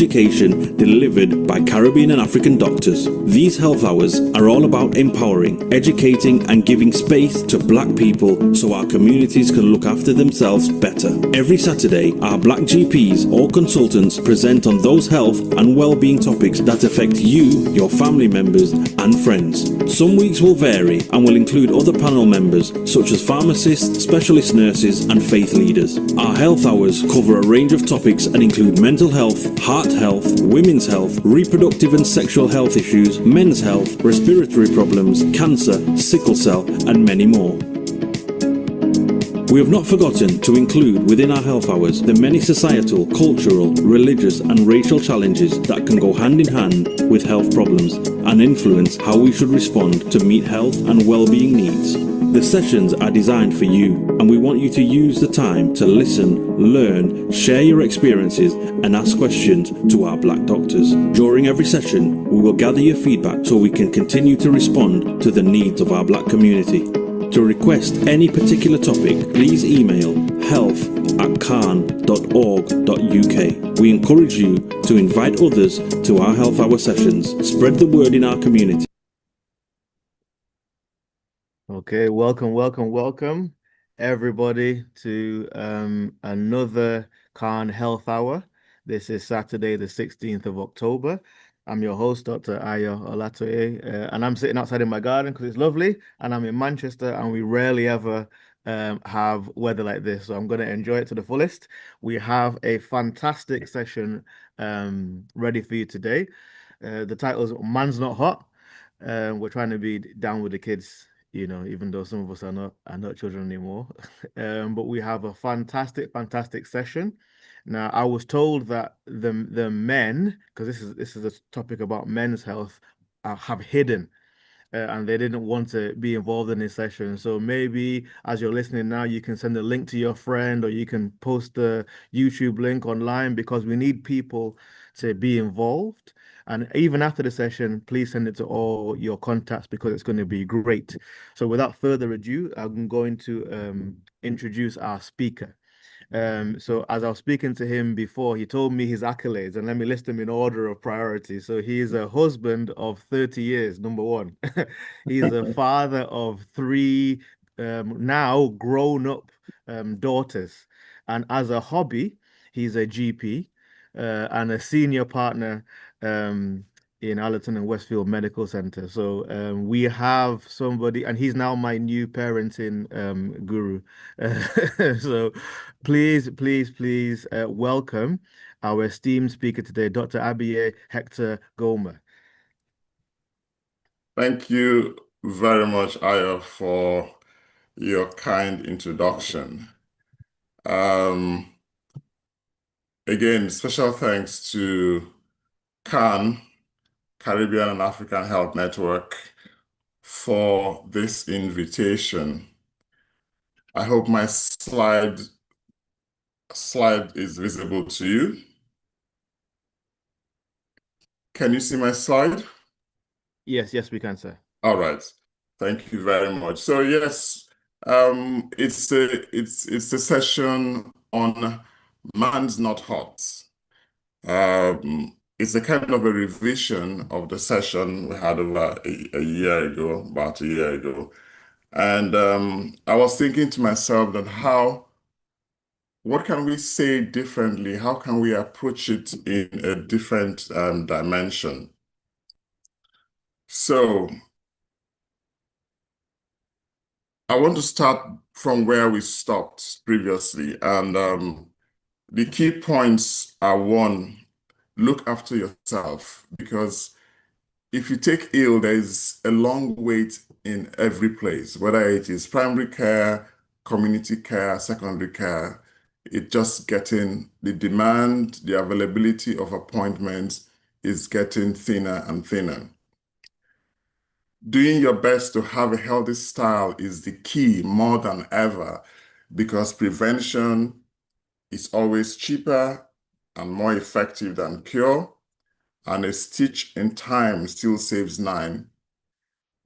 education delivered by Caribbean and African doctors. These health hours are all about empowering, educating and giving space to Black people so our communities can look after themselves better. Every Saturday, our Black GPs or consultants present on those health and well-being topics that affect you, your family members and friends. Some weeks will vary and will include other panel members such as pharmacists, specialist nurses and faith leaders. Our health hours cover a range of topics and include mental health, heart health, women's health, reproductive and sexual health issues, men's health, respiratory problems, cancer, sickle cell and many more. We have not forgotten to include within our health hours the many societal, cultural, religious and racial challenges that can go hand in hand with health problems and influence how we should respond to meet health and well-being needs. The sessions are designed for you and we want you to use the time to listen, learn, share your experiences and ask questions to our Black doctors. During every session, we will gather your feedback so we can continue to respond to the needs of our Black community. To request any particular topic, please email health@can.org.uk. We encourage you to invite others to our health hour sessions. Spread the word in our community. Okay, welcome everybody to another Can Health Hour. This is Saturday, the 16th of October. I'm your host, Dr. Abiye Hector-Goma, and I'm sitting outside in my garden because it's lovely, and I'm in Manchester, and we rarely ever have weather like this, so I'm going to enjoy it to the fullest. We have a fantastic session ready for you today. The title is Man's Not Hot. We're trying to be down with the kids, you know, even though some of us are not children anymore. But we have a fantastic session. Now, I was told that the men, because this is a topic about men's health, have hidden and they didn't want to be involved in this session. So maybe as you're listening now, you can send a link to your friend or you can post the YouTube link online because we need people to be involved. And even after the session, please send it to all your contacts because it's going to be great. So without further ado, I'm going to introduce our speaker. So as I was speaking to him before, he told me his accolades, and let me list them in order of priority. So he is a husband of 30 years, number one. He is a father of three now grown-up daughters. And as a hobby, he's a GP and a senior partner in Allerton and Westfield Medical Center. So we have somebody, and he's now my new parenting guru. So please welcome our esteemed speaker today, Dr. Abiye Hector-Goma. Thank you very much, Ayo, for your kind introduction. Again, special thanks to CAN, Caribbean and African Health Network, for this invitation. I hope my slide is visible to you. Can you see my slide? Yes, we can, sir. All right. Thank you very much. So yes, it's a session on Man's Not Hot. It's a kind of a revision of the session we had over a year ago, about a year ago. And I was thinking to myself that what can we say differently? How can we approach it in a different dimension? So I want to start from where we stopped previously. And the key points are: one, look after yourself, because if you take ill, there's a long wait in every place, whether it is primary care, community care, secondary care. It just getting the demand, the availability of appointments is getting thinner and thinner. Doing your best to have a healthy style is the key more than ever, because prevention is always cheaper and more effective than cure, and a stitch in time still saves 9.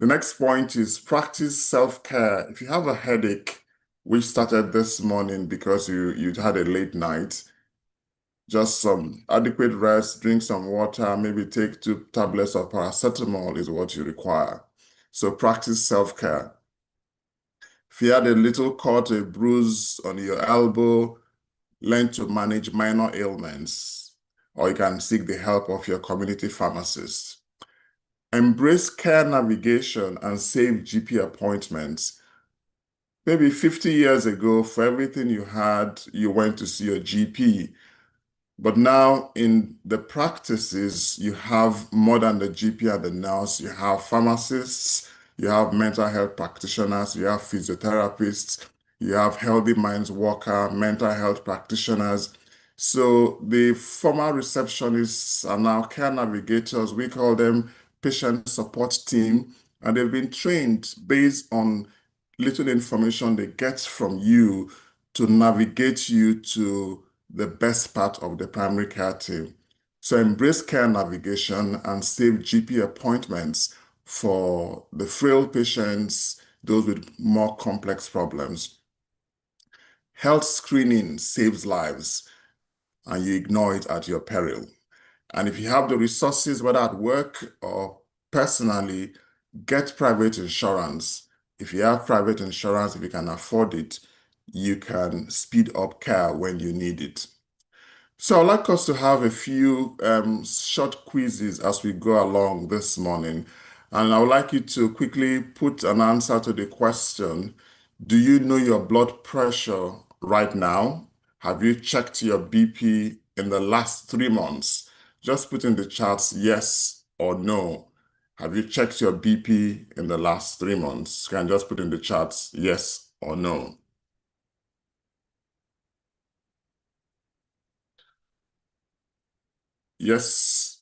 The next point is practice self-care. If you have a headache, which started this morning because you had a late night, Just some adequate rest, drink some water, maybe take 2 tablets of paracetamol is what you require. So practice self-care. If you had a little cut, a bruise on your elbow, learn to manage minor ailments, or you can seek the help of your community pharmacist. Embrace care navigation and save GP appointments. Maybe 50 years ago, for everything you had, you went to see your GP. But now in the practices, you have more than the GP and the nurse. You have pharmacists, you have mental health practitioners, you have physiotherapists, you have healthy minds worker, mental health practitioners. So the former receptionists are now care navigators. We call them patient support team, and they've been trained based on little information they get from you to navigate you to the best part of the primary care team. So embrace care navigation and save GP appointments for the frail patients, those with more complex problems. Health screening saves lives, and you ignore it at your peril. And if you have the resources, whether at work or personally, get private insurance. If you have private insurance, if you can afford it, you can speed up care when you need it. So I'd like us to have a few short quizzes as we go along this morning. And I would like you to quickly put an answer to the question, do you know your blood pressure right now? Have you checked your BP in the last 3 months? Just put in the charts yes or no. Have you checked your BP in the last 3 months? You can just put in the charts yes or no. Yes,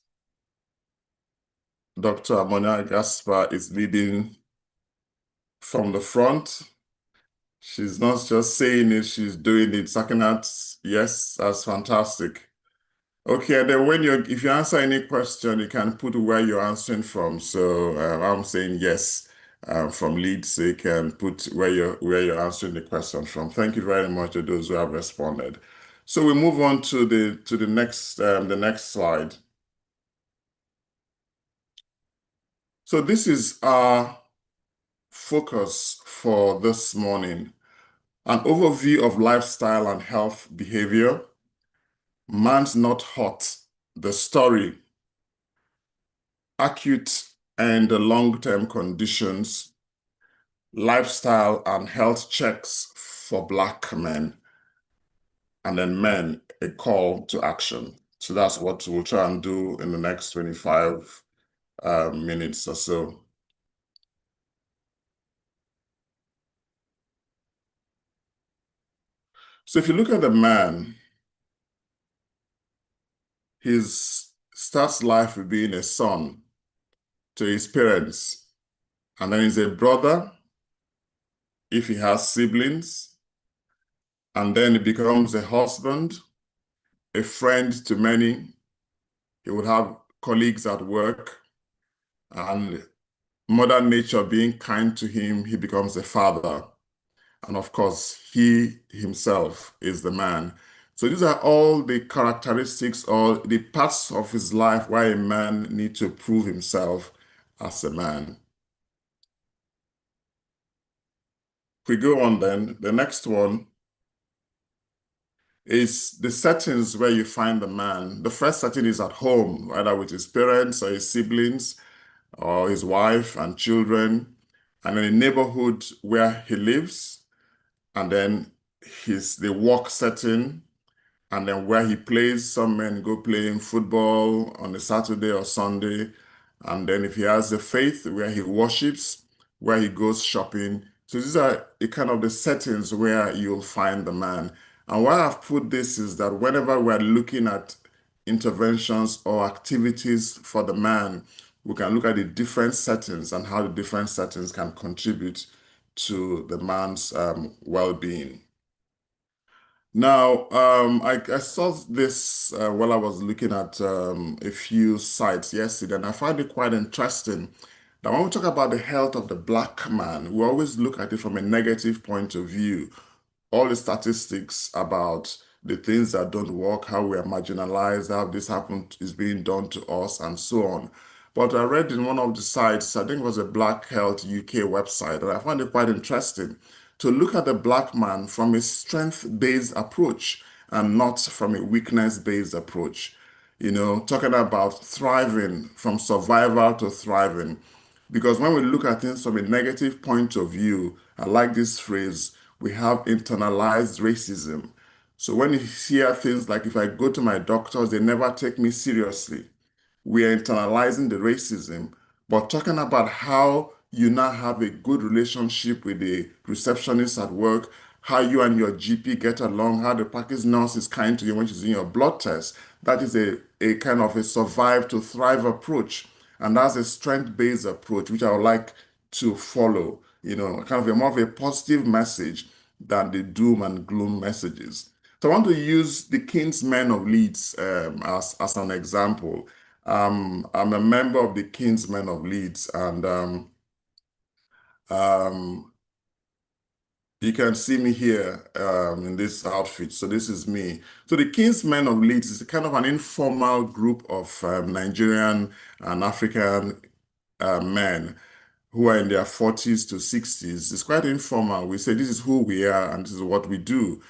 Dr. Amona Gaspar is leading from the front. She's not just saying it, she's doing it. Sakinat, yes, that's fantastic. Okay, then if you answer any question, you can put where you're answering from. So I'm saying yes from Leeds, so you can put where you're answering the question from. Thank you very much to those who have responded. So we move on to the next slide. So this is our focus for this morning. An overview of lifestyle and health behavior. Man's not hot. The story. Acute and long-term conditions. Lifestyle and health checks for Black men. And then men, a call to action. So that's what we'll try and do in the next 25 minutes or so. So if you look at the man, he starts life with being a son to his parents, and then he's a brother if he has siblings, and then he becomes a husband, a friend to many. He would have colleagues at work, and Mother Nature being kind to him, he becomes a father. And of course, he himself is the man. So these are all the characteristics or the parts of his life where a man needs to prove himself as a man. If we go on then, the next one is the settings where you find the man. The first setting is at home, either with his parents or his siblings or his wife and children, and in a neighborhood where he lives, and then the work setting, and then where he plays. Some men go playing football on a Saturday or Sunday, and then if he has the faith, where he worships, where he goes shopping. So these are the kind of the settings where you'll find the man. And why I've put this is that whenever we're looking at interventions or activities for the man, we can look at the different settings and how the different settings can contribute to the man's well-being. Now, I saw this while I was looking at a few sites yesterday, and I find it quite interesting that when we talk about the health of the Black man, we always look at it from a negative point of view. All the statistics about the things that don't work, how we are marginalized, how this happened is being done to us, and so on. But I read in one of the sites, I think it was a Black Health UK website, and I found it quite interesting to look at the Black man from a strength-based approach and not from a weakness-based approach. Talking about thriving from survival to thriving. Because when we look at things from a negative point of view, I like this phrase, we have internalized racism. So when you hear things like, if I go to my doctors, they never take me seriously, we are internalizing the racism, but talking about how you now have a good relationship with the receptionist at work, how you and your GP get along, how the practice nurse is kind to you when she's doing your blood test. That is a kind of a survive to thrive approach. And that's a strength-based approach, which I would like to follow, kind of a more of a positive message than the doom and gloom messages. So I want to use the Kinsmen of Leeds as an example. I'm a member of the Kinsmen of Leeds, and you can see me here in this outfit. So this is me. So the Kinsmen of Leeds is kind of an informal group of Nigerian and African men who are in their 40s to 60s. It's quite informal. We say this is who we are and this is what we do.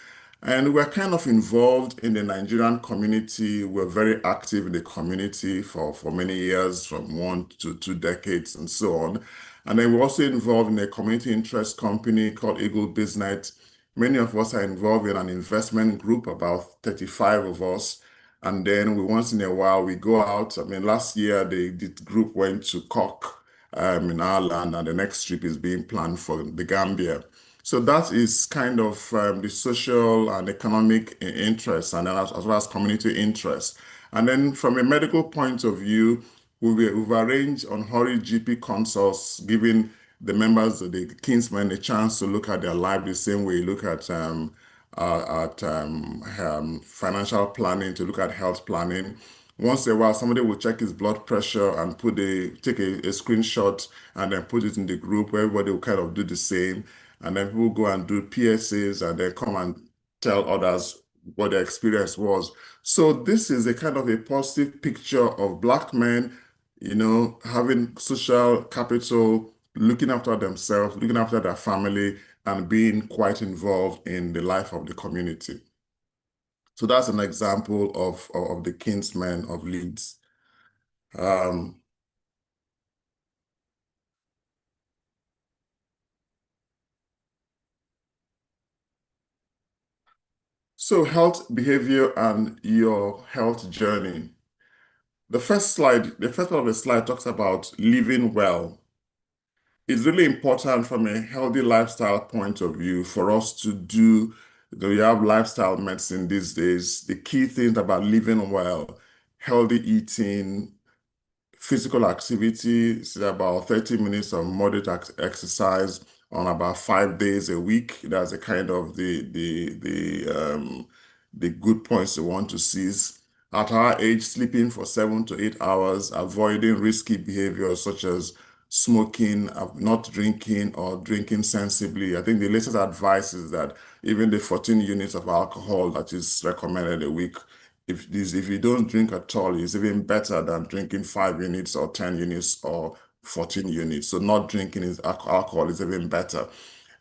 And we're kind of involved in the Nigerian community. We're very active in the community for many years, from 1 to 2 decades and so on. And then we're also involved in a community interest company called Eagle Business. Many of us are involved in an investment group, about 35 of us. And then once in a while, we go out. I mean, last year, the group went to Cork in Ireland, and the next trip is being planned for the Gambia. So that is kind of the social and economic interest, and then as well as community interest. And then from a medical point of view, we've arranged unhurried GP consults, giving the members of the Kinsmen a chance to look at their life the same way you look at financial planning, to look at health planning. Once in a while, somebody will check his blood pressure and take a screenshot and then put it in the group where everybody will kind of do the same. And then people go and do PSAs and then come and tell others what their experience was. So this is a kind of a positive picture of Black men, having social capital, looking after themselves, looking after their family, and being quite involved in the life of the community. So that's an example of the Kinsmen of Leeds. So health behavior and your health journey. The first part of the slide talks about living well. It's really important from a healthy lifestyle point of view for us to do, we have lifestyle medicine these days. The key things about living well, healthy eating, physical activity is about 30 minutes of moderate exercise on about 5 days a week. That's a kind of the good points you want to seize. At our age, sleeping for 7 to 8 hours, avoiding risky behaviors such as smoking, not drinking, or drinking sensibly. I think the latest advice is that even the 14 units of alcohol that is recommended a week, if you don't drink at all, it's even better than drinking 5 units or 10 units or 14 units. So not drinking alcohol is even better.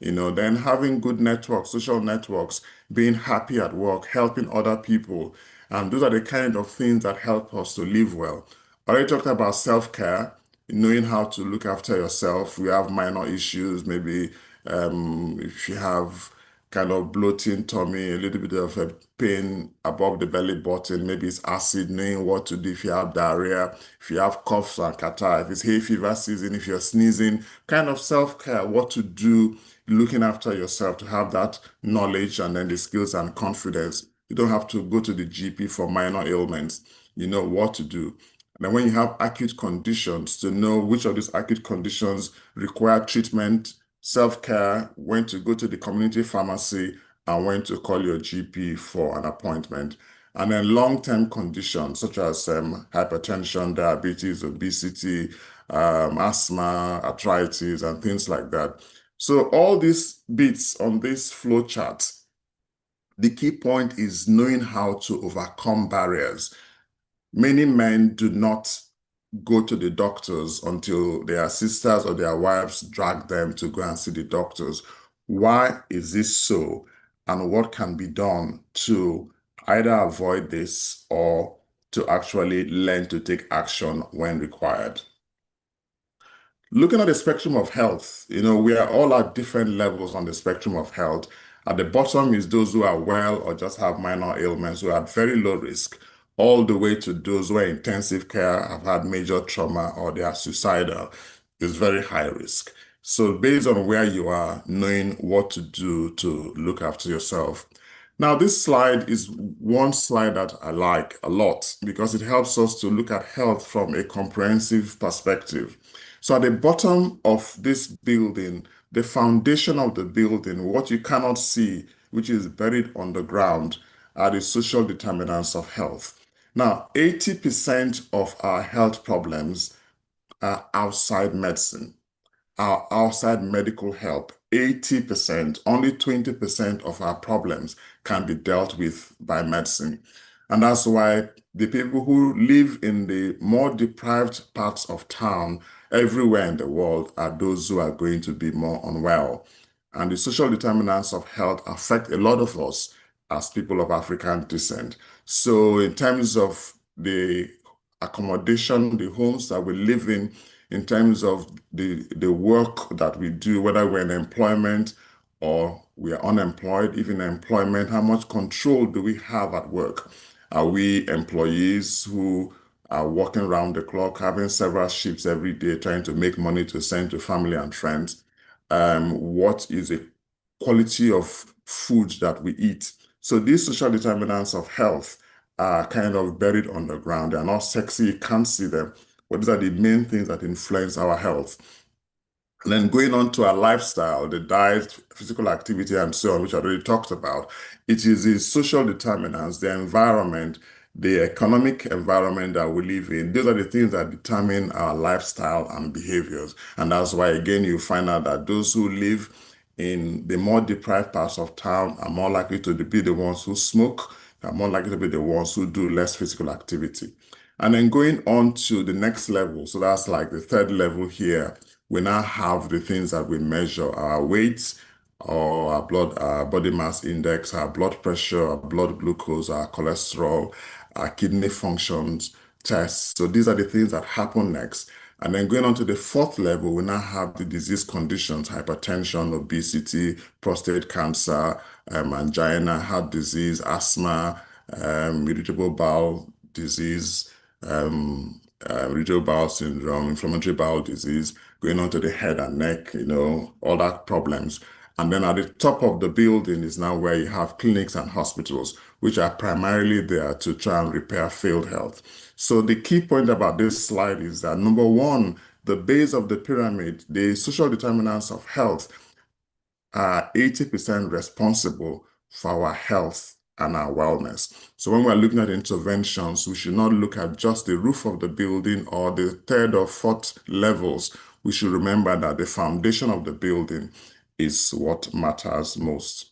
Then having good networks, social networks, being happy at work, helping other people. And those are the kind of things that help us to live well. I already talked about self-care, knowing how to look after yourself. We have minor issues, maybe if you have kind of bloating tummy, a little bit of a pain above the belly button, maybe it's acid, knowing what to do if you have diarrhea, if you have coughs and catarrh, if it's hay fever season, if you're sneezing, kind of self-care, what to do, looking after yourself, to have that knowledge and then the skills and confidence. You don't have to go to the GP for minor ailments. You know what to do. And then when you have acute conditions, to know which of these acute conditions require treatment, self-care, when to go to the community pharmacy, and when to call your GP for an appointment. And then long-term conditions such as hypertension, diabetes, obesity, asthma, arthritis, and things like that. So all these bits on this flow chart, The key point is knowing how to overcome barriers. Many men do not go to the doctors until their sisters or their wives drag them to go and see the doctors. Why is this so? And what can be done to either avoid this or to actually learn to take action when required? Looking at the spectrum of health, we are all at different levels on the spectrum of health. At the bottom is those who are well or just have minor ailments who are at very low risk, all the way to those who are in intensive care, have had major trauma, or they are suicidal, is very high risk. So based on where you are, knowing what to do to look after yourself. Now, this slide is one slide that I like a lot because it helps us to look at health from a comprehensive perspective. So at the bottom of this building, the foundation of the building, what you cannot see, which is buried underground, are the social determinants of health. Now, 80% of our health problems are outside medicine, are outside medical help. 80%, only 20% of our problems can be dealt with by medicine. And that's why the people who live in the more deprived parts of town everywhere in the world are those who are going to be more unwell. And the social determinants of health affect a lot of us as people of African descent. So in terms of the accommodation, the homes that we live in terms of the work that we do, whether we're in employment or we are unemployed, even employment, how much control do we have at work? Are we employees who are working around the clock, having several shifts every day, trying to make money to send to family and friends? What is the quality of food that we eat? So these social determinants of health are kind of buried underground. They're not sexy, you can't see them. But these are the main things that influence our health. And then going on to our lifestyle, the diet, physical activity, and so on, which I already talked about, it is the social determinants, the environment, the economic environment that we live in. These are the things that determine our lifestyle and behaviors. And that's why, again, you find out that those who live in the more deprived parts of town are more likely to be the ones who smoke, are more likely to be the ones who do less physical activity. And then going on to the next level, so that's like the third level here, we now have the things that we measure: our weight, or our body mass index, our blood pressure, our blood glucose, our cholesterol, our kidney functions tests. So these are the things that happen next. And then going on to the fourth level, we now have the disease conditions: hypertension, obesity, prostate cancer, angina, heart disease, asthma, irritable bowel disease, irritable bowel syndrome, inflammatory bowel disease, going on to the head and neck, all that problems. And then at the top of the building is now where you have clinics and hospitals, which are primarily there to try and repair failed health. So the key point about this slide is that, number one, the base of the pyramid, the social determinants of health, are 80% responsible for our health and our wellness. So when we're looking at interventions, we should not look at just the roof of the building or the third or fourth levels. We should remember that the foundation of the building is what matters most.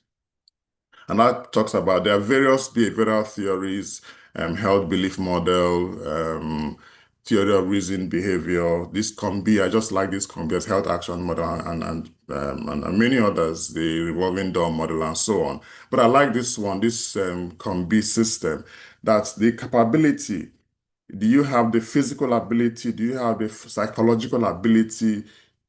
And that talks about, there are various behavioral theories, health belief model, theory of reason behavior. This COMBI, I just like this COMBI as health action model, and many others, the revolving door model and so on. But I like this one, this COMBI system. That's the capability. Do you have the physical ability? Do you have the psychological ability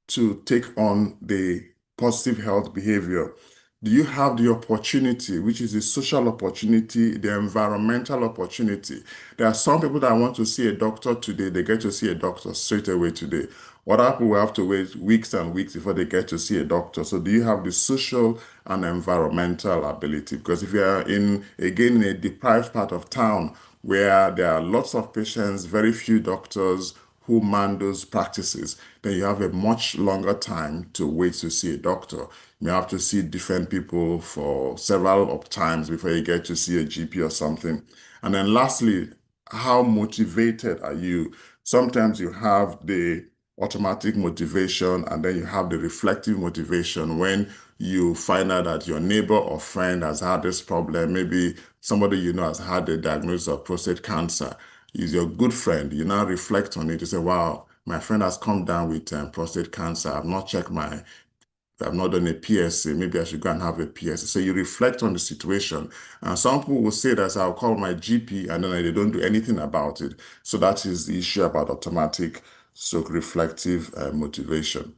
to take on the positive health behavior? Do you have the opportunity, which is the social opportunity, the environmental opportunity? There are some people that want to see a doctor today, they get to see a doctor straight away today. Other people will have to wait weeks and weeks before they get to see a doctor. So do you have the social and environmental ability? Because if you are in a deprived part of town where there are lots of patients, very few doctors who man those practices, then you have a much longer time to wait to see a doctor. You may have to see different people for several times before you get to see a GP or something. And then lastly, how motivated are you? Sometimes you have the automatic motivation, and then you have the reflective motivation when you find out that your neighbor or friend has had this problem. Maybe somebody you know has had a diagnosis of prostate cancer. Is your good friend. You now reflect on it. You say, wow, my friend has come down with prostate cancer. I've not done a PSA. Maybe I should go and have a PSA. So you reflect on the situation. And some people will say that I'll call my GP, and then they don't do anything about it. So that is the issue about automatic stroke reflective motivation.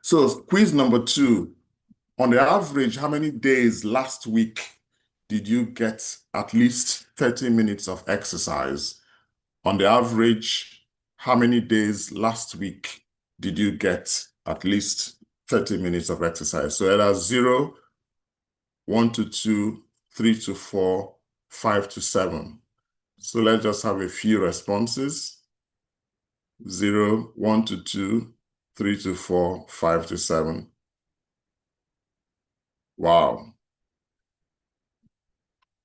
So quiz number 2, on the average, how many days last week did you get at least 30 minutes of exercise? On the average, how many days last week did you get at least 30 minutes of exercise? So either 0, 1 to 2, 3 to 4, 5 to 7. So let's just have a few responses. 0, 1 to 2, 3 to 4, 5 to 7. Wow.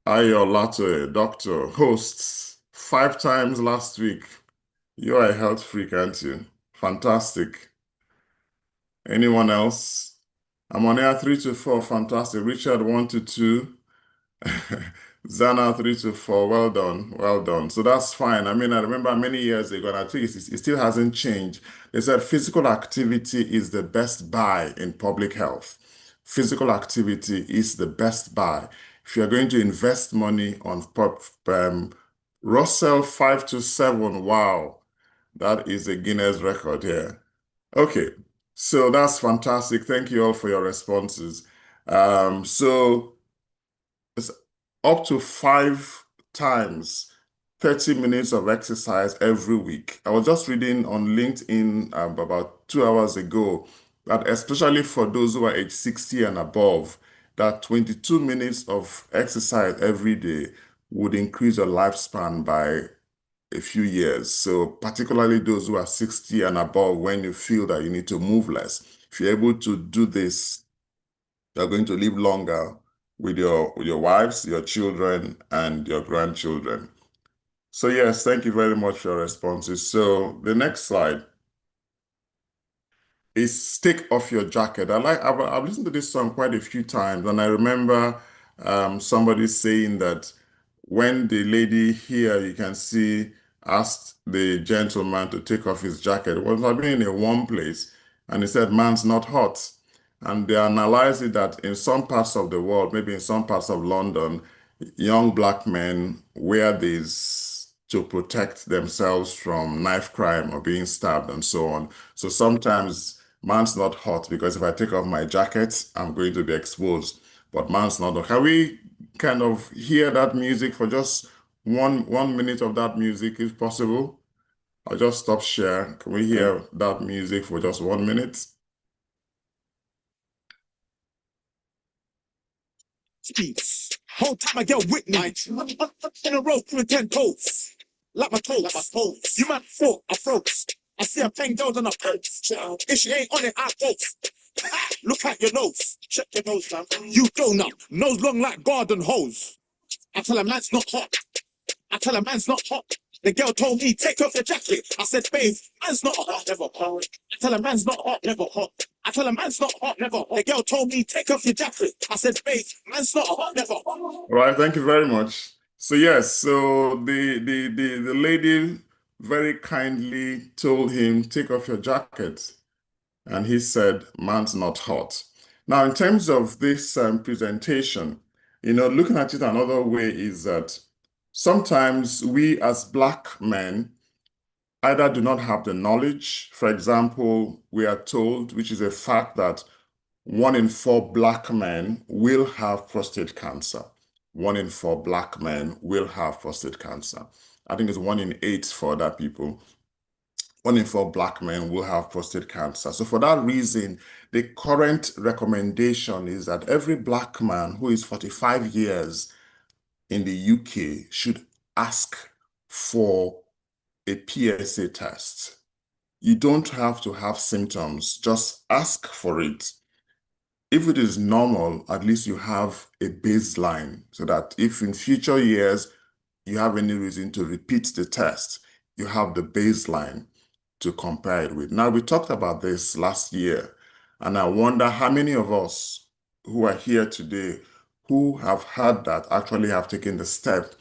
Ayo Latte, doctor, hosts 5 times last week. You are a health freak, aren't you? Fantastic. Anyone else? I'm on air 3 to 4. Fantastic. Richard 1 to 2. Zana 3 to 4. Well done. Well done. So that's fine. I mean, I remember many years ago, and I think it still hasn't changed. They said physical activity is the best buy in public health. Physical activity is the best buy. If you're going to invest money on Russell 5 to 7, wow, that is a Guinness record here. Okay, so that's fantastic. Thank you all for your responses. So it's up to 5 times 30 minutes of exercise every week. I was just reading on LinkedIn about 2 hours ago that especially for those who are age 60 and above, that 22 minutes of exercise every day would increase your lifespan by a few years. So particularly those who are 60 and above, when you feel that you need to move less, if you're able to do this, you're going to live longer with your wives, your children, and your grandchildren. So yes, thank you very much for your responses. So the next slide is Take Off Your Jacket. I've listened to this song quite a few times, and I remember somebody saying that when the lady here, you can see, asked the gentleman to take off his jacket, was I've been in a warm place, and he said, man's not hot. And they analyzed it that in some parts of the world, maybe in some parts of London, young black men wear these to protect themselves from knife crime or being stabbed and so on. So sometimes man's not hot because if I take off my jacket, I'm going to be exposed. But man's not hot. Can we kind of hear that music for just one minute of that music, if possible? I'll just stop share. Can we hear that music for just 1 minute? Whole time I get witness. In a row through 10 toes. Like my toes. You might thought I froze. I see a pen girls on a post. If she ain't on it, I post. Look at your nose. Check your nose, man. You donut. Nose long like garden hose. I tell a man's not hot. I tell a man's not hot. The girl told me, take off your jacket. I said, babe, man's not hot, never hot. I tell a man's not hot, never hot. I tell a man's not hot, never hot. The girl told me, take off your jacket. I said, babe, man's not hot, never hot. All right, thank you very much. So yes, so the lady very kindly told him, take off your jacket. And he said, man's not hot. Now, in terms of this presentation, looking at it another way is that sometimes we as Black men either do not have the knowledge. For example, we are told, which is a fact, that 1 in 4 Black men will have prostate cancer. 1 in 4 Black men will have prostate cancer. I think it's 1 in 8 for other people. 1 in 4 Black men will have prostate cancer. So for that reason, the current recommendation is that every Black man who is 45 years in the UK should ask for a PSA test. You don't have to have symptoms, just ask for it. If it is normal, at least you have a baseline so that if in future years you have any reason to repeat the test, you have the baseline. to compare it with. Now, we talked about this last year, and I wonder how many of us who are here today who have had that actually have taken the step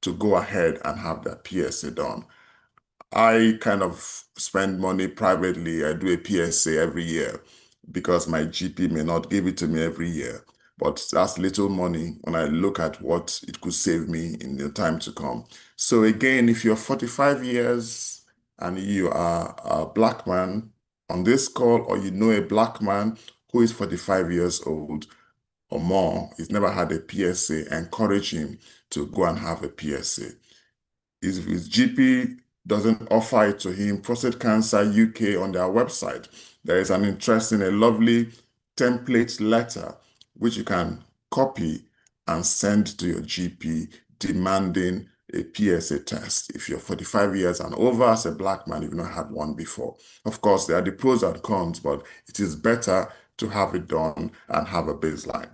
to go ahead and have their PSA done. I kind of spend money privately. I do a PSA every year because my GP may not give it to me every year. But that's little money when I look at what it could save me in the time to come. So again, if you're 45 years and you are a Black man on this call, or you know a Black man who is 45 years old or more, he's never had a PSA, encourage him to go and have a PSA. If his GP doesn't offer it to him, Prostate Cancer UK on their website, there is an interesting, a lovely template letter which you can copy and send to your GP demanding a PSA test. If you're 45 years and over as a Black man, you've not had one before. Of course, there are the pros and cons, but it is better to have it done and have a baseline.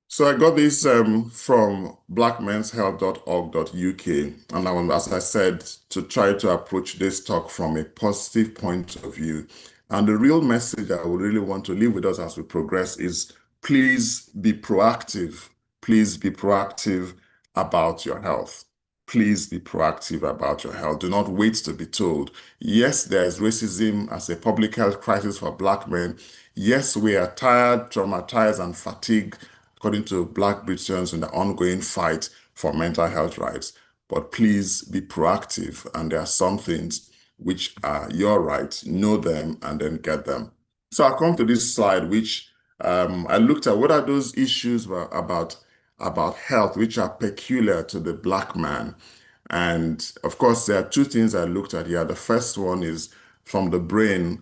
So I got this from blackmenshealth.org.uk, and I want, as I said, to try to approach this talk from a positive point of view. And the real message I would really want to leave with us as we progress is, please be proactive. Please be proactive about your health. Please be proactive about your health. Do not wait to be told. Yes, there is racism as a public health crisis for Black men. Yes, we are tired, traumatized, and fatigued, according to Black Britons, in the ongoing fight for mental health rights. But please be proactive, and there are some things which are your rights. Know them and then get them. So I come to this slide, which I looked at what are those issues about health which are peculiar to the Black man. And of course, there are two things I looked at here. The first one is from the brain,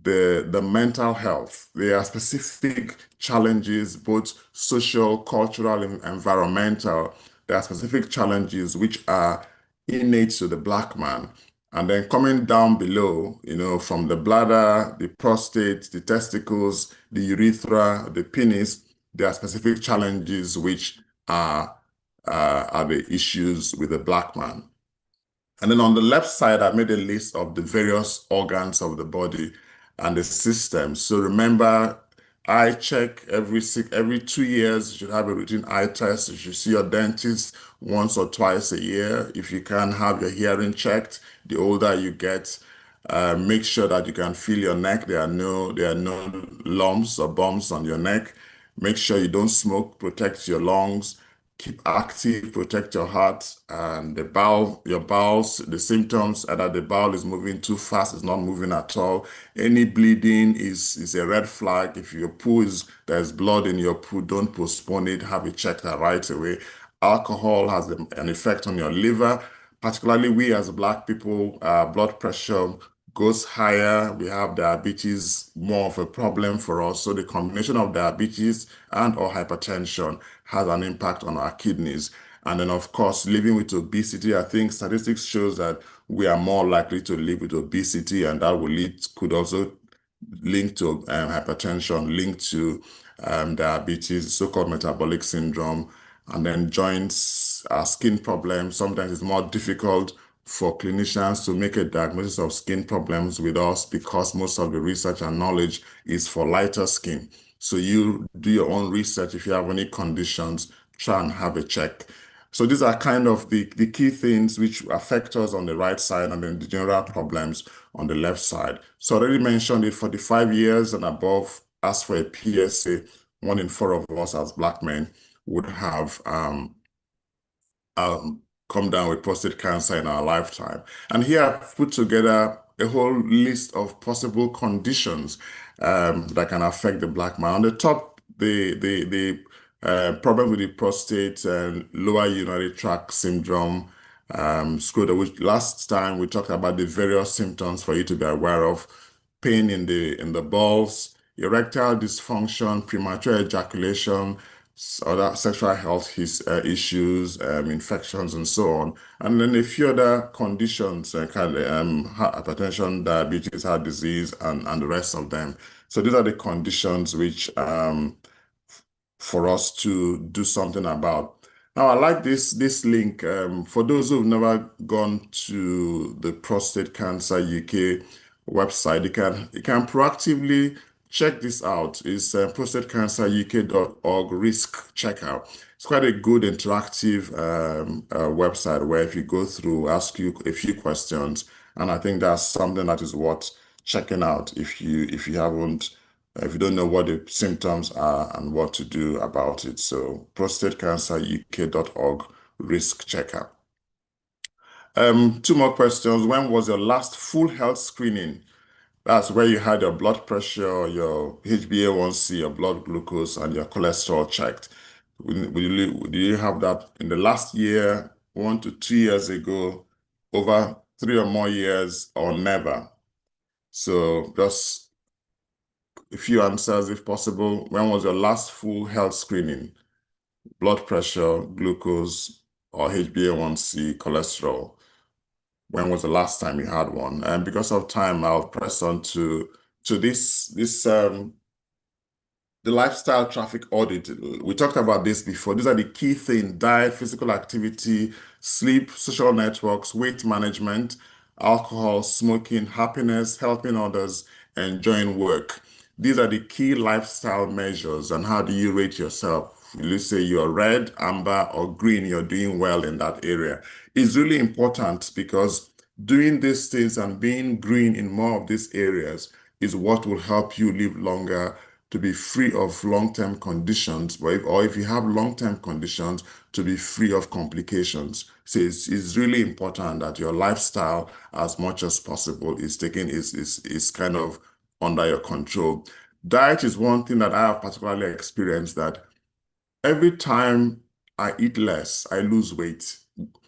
the mental health. There are specific challenges, both social, cultural, and environmental. There are specific challenges which are innate to the Black man. And then coming down below, from the bladder, the prostate, the testicles, the urethra, the penis, there are specific challenges which are the issues with the Black man. And then on the left side, I made a list of the various organs of the body and the systems. So remember, eye check every 2 years. You should have a routine eye test. You should see your dentist once or twice a year. If you can, have your hearing checked. The older you get, make sure that you can feel your neck. There are no lumps or bumps on your neck. Make sure you don't smoke. Protect your lungs. Keep active, protect your heart, and your bowels, the symptoms, either the bowel is moving too fast, it's not moving at all. Any bleeding is a red flag. If your poo there's blood in your poo, don't postpone it, have it checked out right away. Alcohol has an effect on your liver, particularly we as Black people, blood pressure goes higher. We have diabetes, more of a problem for us. So the combination of diabetes and or hypertension has an impact on our kidneys. And then, of course, living with obesity, I think statistics shows that we are more likely to live with obesity, and that could also link to hypertension, linked to diabetes, so-called metabolic syndrome, and then joints, skin problems. Sometimes it's more difficult for clinicians to make a diagnosis of skin problems with us because most of the research and knowledge is for lighter skin. So you do your own research. If you have any conditions, try and have a check. So these are kind of the key things which affect us on the right side, and then the general problems on the left side. So I already mentioned it, 45 years and above, as for a PSA, 1 in 4 of us as Black men would have come down with prostate cancer in our lifetime. And here I've put together a whole list of possible conditions that can affect the Black man. On the top, the problem with the prostate and lower urinary tract syndrome, scrotum, which last time we talked about the various symptoms for you to be aware of: pain in the balls, erectile dysfunction, premature ejaculation, other sexual health issues, infections, and so on. And then a few other conditions, hypertension, diabetes, heart disease, and the rest of them. So these are the conditions which for us to do something about. Now, I like this link. For those who've never gone to the Prostate Cancer UK website, you can proactively check this out. It's prostatecanceruk.org risk checkout. It's quite a good interactive website where if you go through, ask you a few questions, and I think that's something that is worth checking out if you haven't. If you don't know what the symptoms are and what to do about it. So prostatecanceruk.org risk checker. Two more questions. When was your last full health screening? That's where you had your blood pressure, your HbA1c, your blood glucose, and your cholesterol checked. Did you have that in the last year, 1 to 2 years ago, over 3 or more years, or never? So just a few answers if possible. When was your last full health screening? Blood pressure, glucose, or HbA1c, cholesterol. When was the last time you had one? And because of time, I'll press on to this the lifestyle traffic audit. We talked about this before. These are the key things: diet, physical activity, sleep, social networks, weight management, alcohol, smoking, happiness, helping others, enjoying work. These are the key lifestyle measures. And how do you rate yourself? Will you say you're red, amber, or green? You're doing well in that area. It's really important because doing these things and being green in more of these areas is what will help you live longer, to be free of long-term conditions, or if you have long-term conditions, to be free of complications. So it's really important that your lifestyle, as much as possible, is kind of under your control. Diet is one thing that I have particularly experienced, that every time I eat less, I lose weight.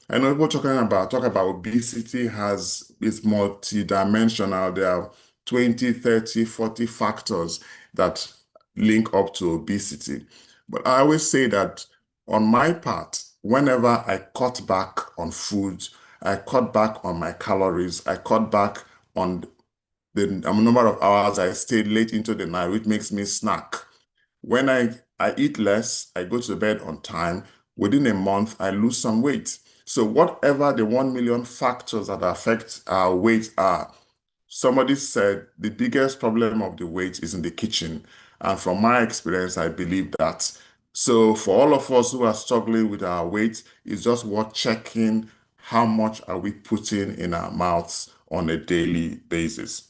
I know people talk about obesity is multidimensional. There are 20, 30, 40 factors that link up to obesity. But I always say that on my part, whenever I cut back on food, I cut back on my calories, I cut back on the number of hours I stayed late into the night, which makes me snack. When I eat less, I go to bed on time, within a month, I lose some weight. So whatever the 1 million factors that affect our weight are, somebody said the biggest problem of the weight is in the kitchen. And from my experience, I believe that. So for all of us who are struggling with our weight, it's just worth checking how much are we putting in our mouths on a daily basis.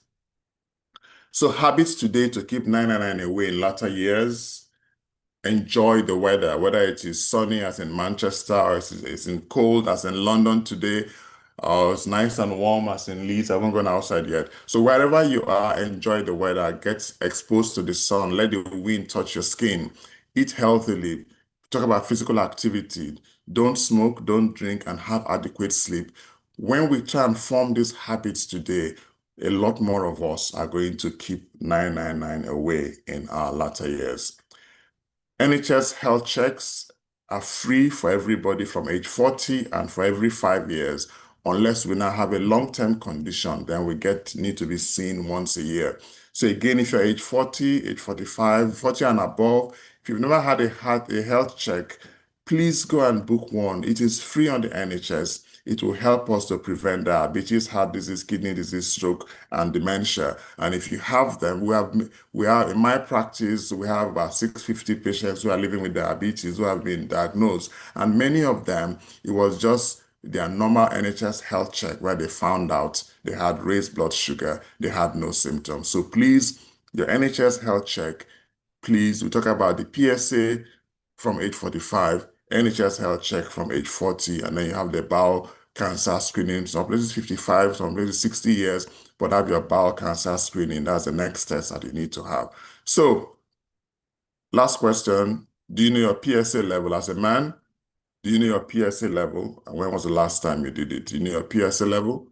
So habits today to keep 999 away in latter years. Enjoy the weather, whether it is sunny as in Manchester, or it's in cold as in London today, or it's nice and warm as in Leeds. I haven't gone outside yet. So wherever you are, enjoy the weather, get exposed to the sun, let the wind touch your skin, eat healthily, talk about physical activity, don't smoke, don't drink, and have adequate sleep. When we try and form these habits today, a lot more of us are going to keep 999 away in our latter years. NHS health checks are free for everybody from age 40 and for every 5 years, unless we now have a long-term condition, then we need to be seen once a year. So again, if you're age 40, age 45, 40 and above, if you've never had a health check, please go and book one. It is free on the NHS. It will help us to prevent diabetes, heart disease, kidney disease, stroke, and dementia. And if you have them, we are in my practice, we have about 650 patients who are living with diabetes who have been diagnosed. And many of them, it was just their normal NHS health check where they found out they had raised blood sugar, they had no symptoms. So please, your NHS health check, please, we talk about the PSA from age 45, NHS health check from age 40, and then you have the bowel cancer screening. Some places 55, some places 60 years, but have your bowel cancer screening. That's the next test that you need to have. So, last question, do you know your PSA level as a man? Do you know your PSA level? And when was the last time you did it? Do you know your PSA level?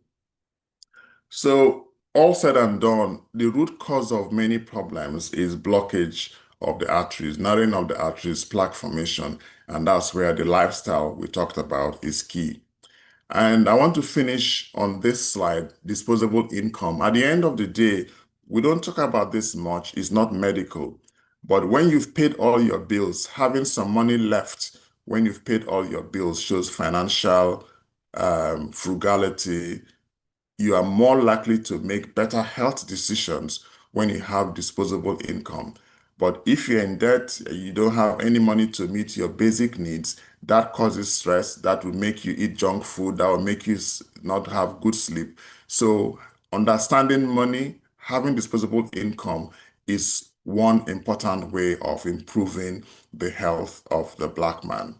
So, all said and done, the root cause of many problems is blockage of the arteries, narrowing of the arteries, plaque formation, and that's where the lifestyle we talked about is key. And I want to finish on this slide, disposable income. At the end of the day, we don't talk about this much, it's not medical. But when you've paid all your bills, having some money left when you've paid all your bills, shows financial frugality. You are more likely to make better health decisions when you have disposable income. But if you're in debt, you don't have any money to meet your basic needs, that causes stress, that will make you eat junk food, that will make you not have good sleep. So understanding money, having disposable income is one important way of improving the health of the Black man.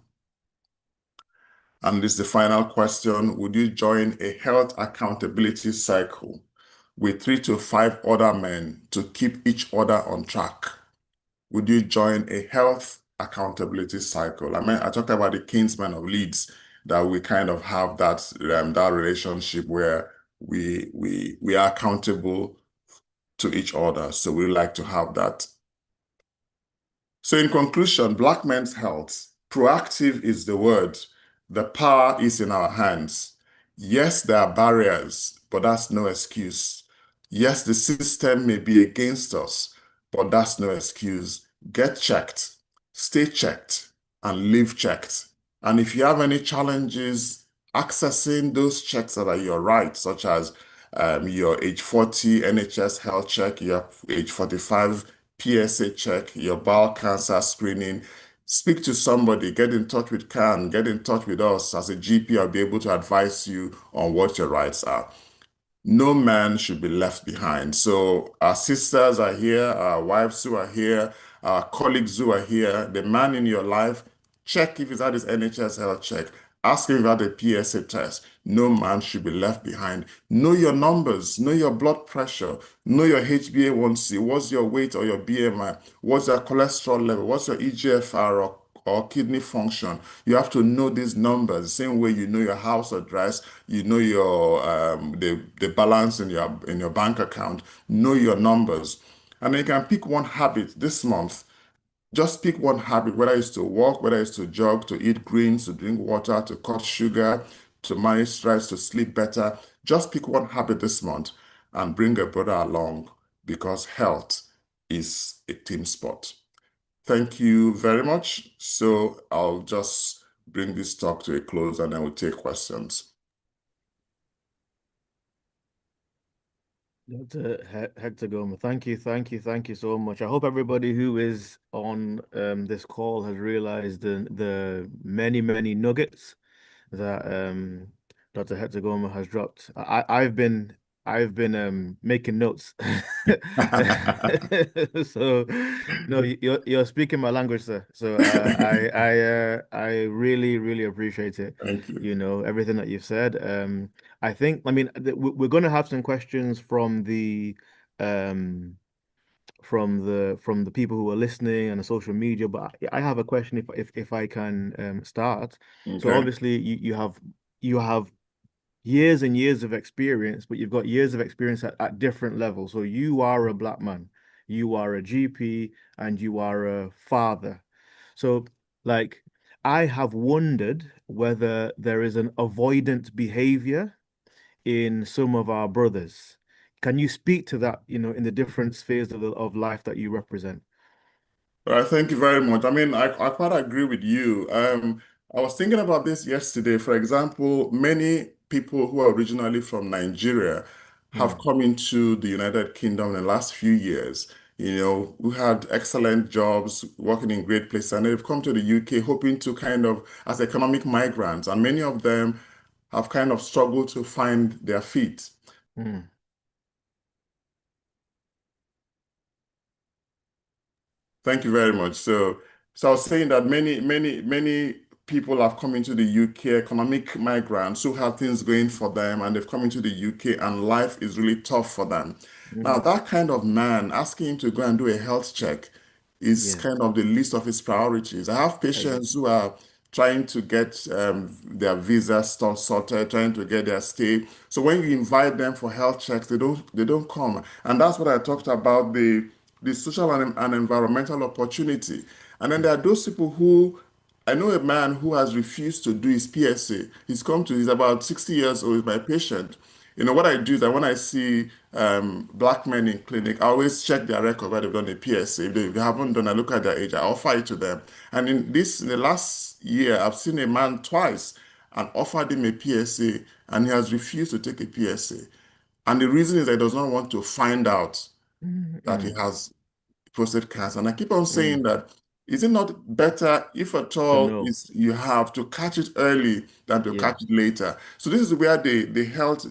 And this is the final question. Would you join a health accountability cycle with 3 to 5 other men to keep each other on track? Would you join a health accountability cycle? I talked about the Kingsmen of Leeds, that we kind of have that relationship where we are accountable to each other. So we like to have that. So in conclusion, Black men's health, proactive is the word. The power is in our hands. Yes, there are barriers, but that's no excuse. Yes, the system may be against us, but that's no excuse. Get checked, stay checked, and live checked. And if you have any challenges accessing those checks that are your right, such as your age 40 NHS health check, your age 45 PSA check, your bowel cancer screening, speak to somebody, get in touch with CAN, get in touch with us as a GP. I'll be able to advise you on what your rights are. No man should be left behind. So our sisters are here, our wives who are here, our colleagues who are here, the man in your life, check if he's had his NHS health check. Ask him about the PSA test. No man should be left behind. Know your numbers, know your blood pressure, know your HbA1c, what's your weight or your BMI, what's your cholesterol level, what's your EGFR or kidney function. You have to know these numbers the same way you know your house address, you know your the balance in your bank account. Know your numbers, and then you can pick one habit this month. Just pick one habit, whether it's to walk, whether it's to jog, to eat greens, to drink water, to cut sugar, to manage stress, to sleep better. Just pick one habit this month and bring a brother along, because health is a team sport. Thank you very much. So I'll just bring this talk to a close and then we'll take questions. Dr. Hector-Goma, thank you so much. I hope everybody who is on this call has realized the many nuggets that Dr. Hector-Goma has dropped. I've been making notes. So no, you're speaking my language, sir. So I really appreciate it. Thank you. You know, everything that you've said. I think, I mean, we're going to have some questions um from the people who are listening and the social media, but I have a question if I can start. So Okay. obviously you have years and years of experience, but you've got years of experience at different levels. So you are a Black man, you are a GP, and you are a father. So, like, I have wondered whether there is an avoidant behavior in some of our brothers. Can you speak to that, you know, in the different spheres of life that you represent? All right, thank you very much. I mean, I quite agree with you. I was thinking about this yesterday. For example, many people who are originally from Nigeria have Mm, come into the United Kingdom in the last few years. You know, who had excellent jobs, working in great places, and they've come to the UK hoping to kind of as economic migrants, and many of them have kind of struggled to find their feet. mm, Thank you very much. So I was saying that many people have come into the UK, economic migrants who have things going for them, and they've come into the UK, and life is really tough for them. Now, mm. that kind of man, asking him to go and do a health check is Yeah, kind of the least of his priorities. I have ex patients who are trying to get their visa stuff sorted, trying to get their stay. So when you invite them for health checks, they don't come. And that's what I talked about, the social and environmental opportunity. And then there are those people who, I know a man who has refused to do his PSA. He's about 60 years old, he's my patient. You know, what I do is that when I see Black men in clinic, I always check their record whether they've done a PSA. If they haven't done, I look at their age, I offer it to them. And in the last year, I've seen a man twice and offered him a PSA, and he has refused to take a PSA. And the reason is that he does not want to find out that he Mm, has prostate cancer. And I keep on saying mm. that, is it not better, if at To all, know. is you have to catch it early than to Yeah. catch it later? So this is where the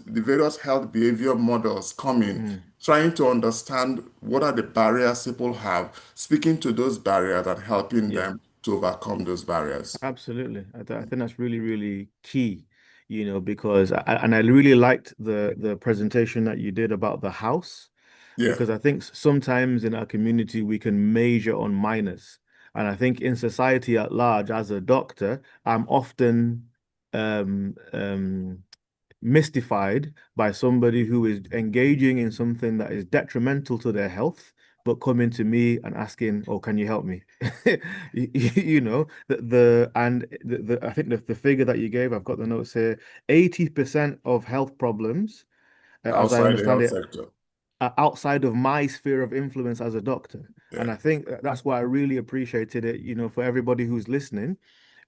various health behavior models come in, Mm, trying to understand what are the barriers people have, speaking to those barriers and helping yeah. them to overcome those barriers. Absolutely. I think that's really, really key, because and I really liked the presentation that you did about the house, Yeah. because I think sometimes in our community we can measure on minors. And I think in society at large, as a doctor, I'm often um um mystified by somebody who is engaging in something that is detrimental to their health, but coming to me and asking, "Oh, can you help me?" I think the figure that you gave, I've got the notes here, 80% of health problems, as I Outside the understand health it, sector. outside of my sphere of influence as a doctor. Yeah. And I think that's why I really appreciated it, for everybody who's listening.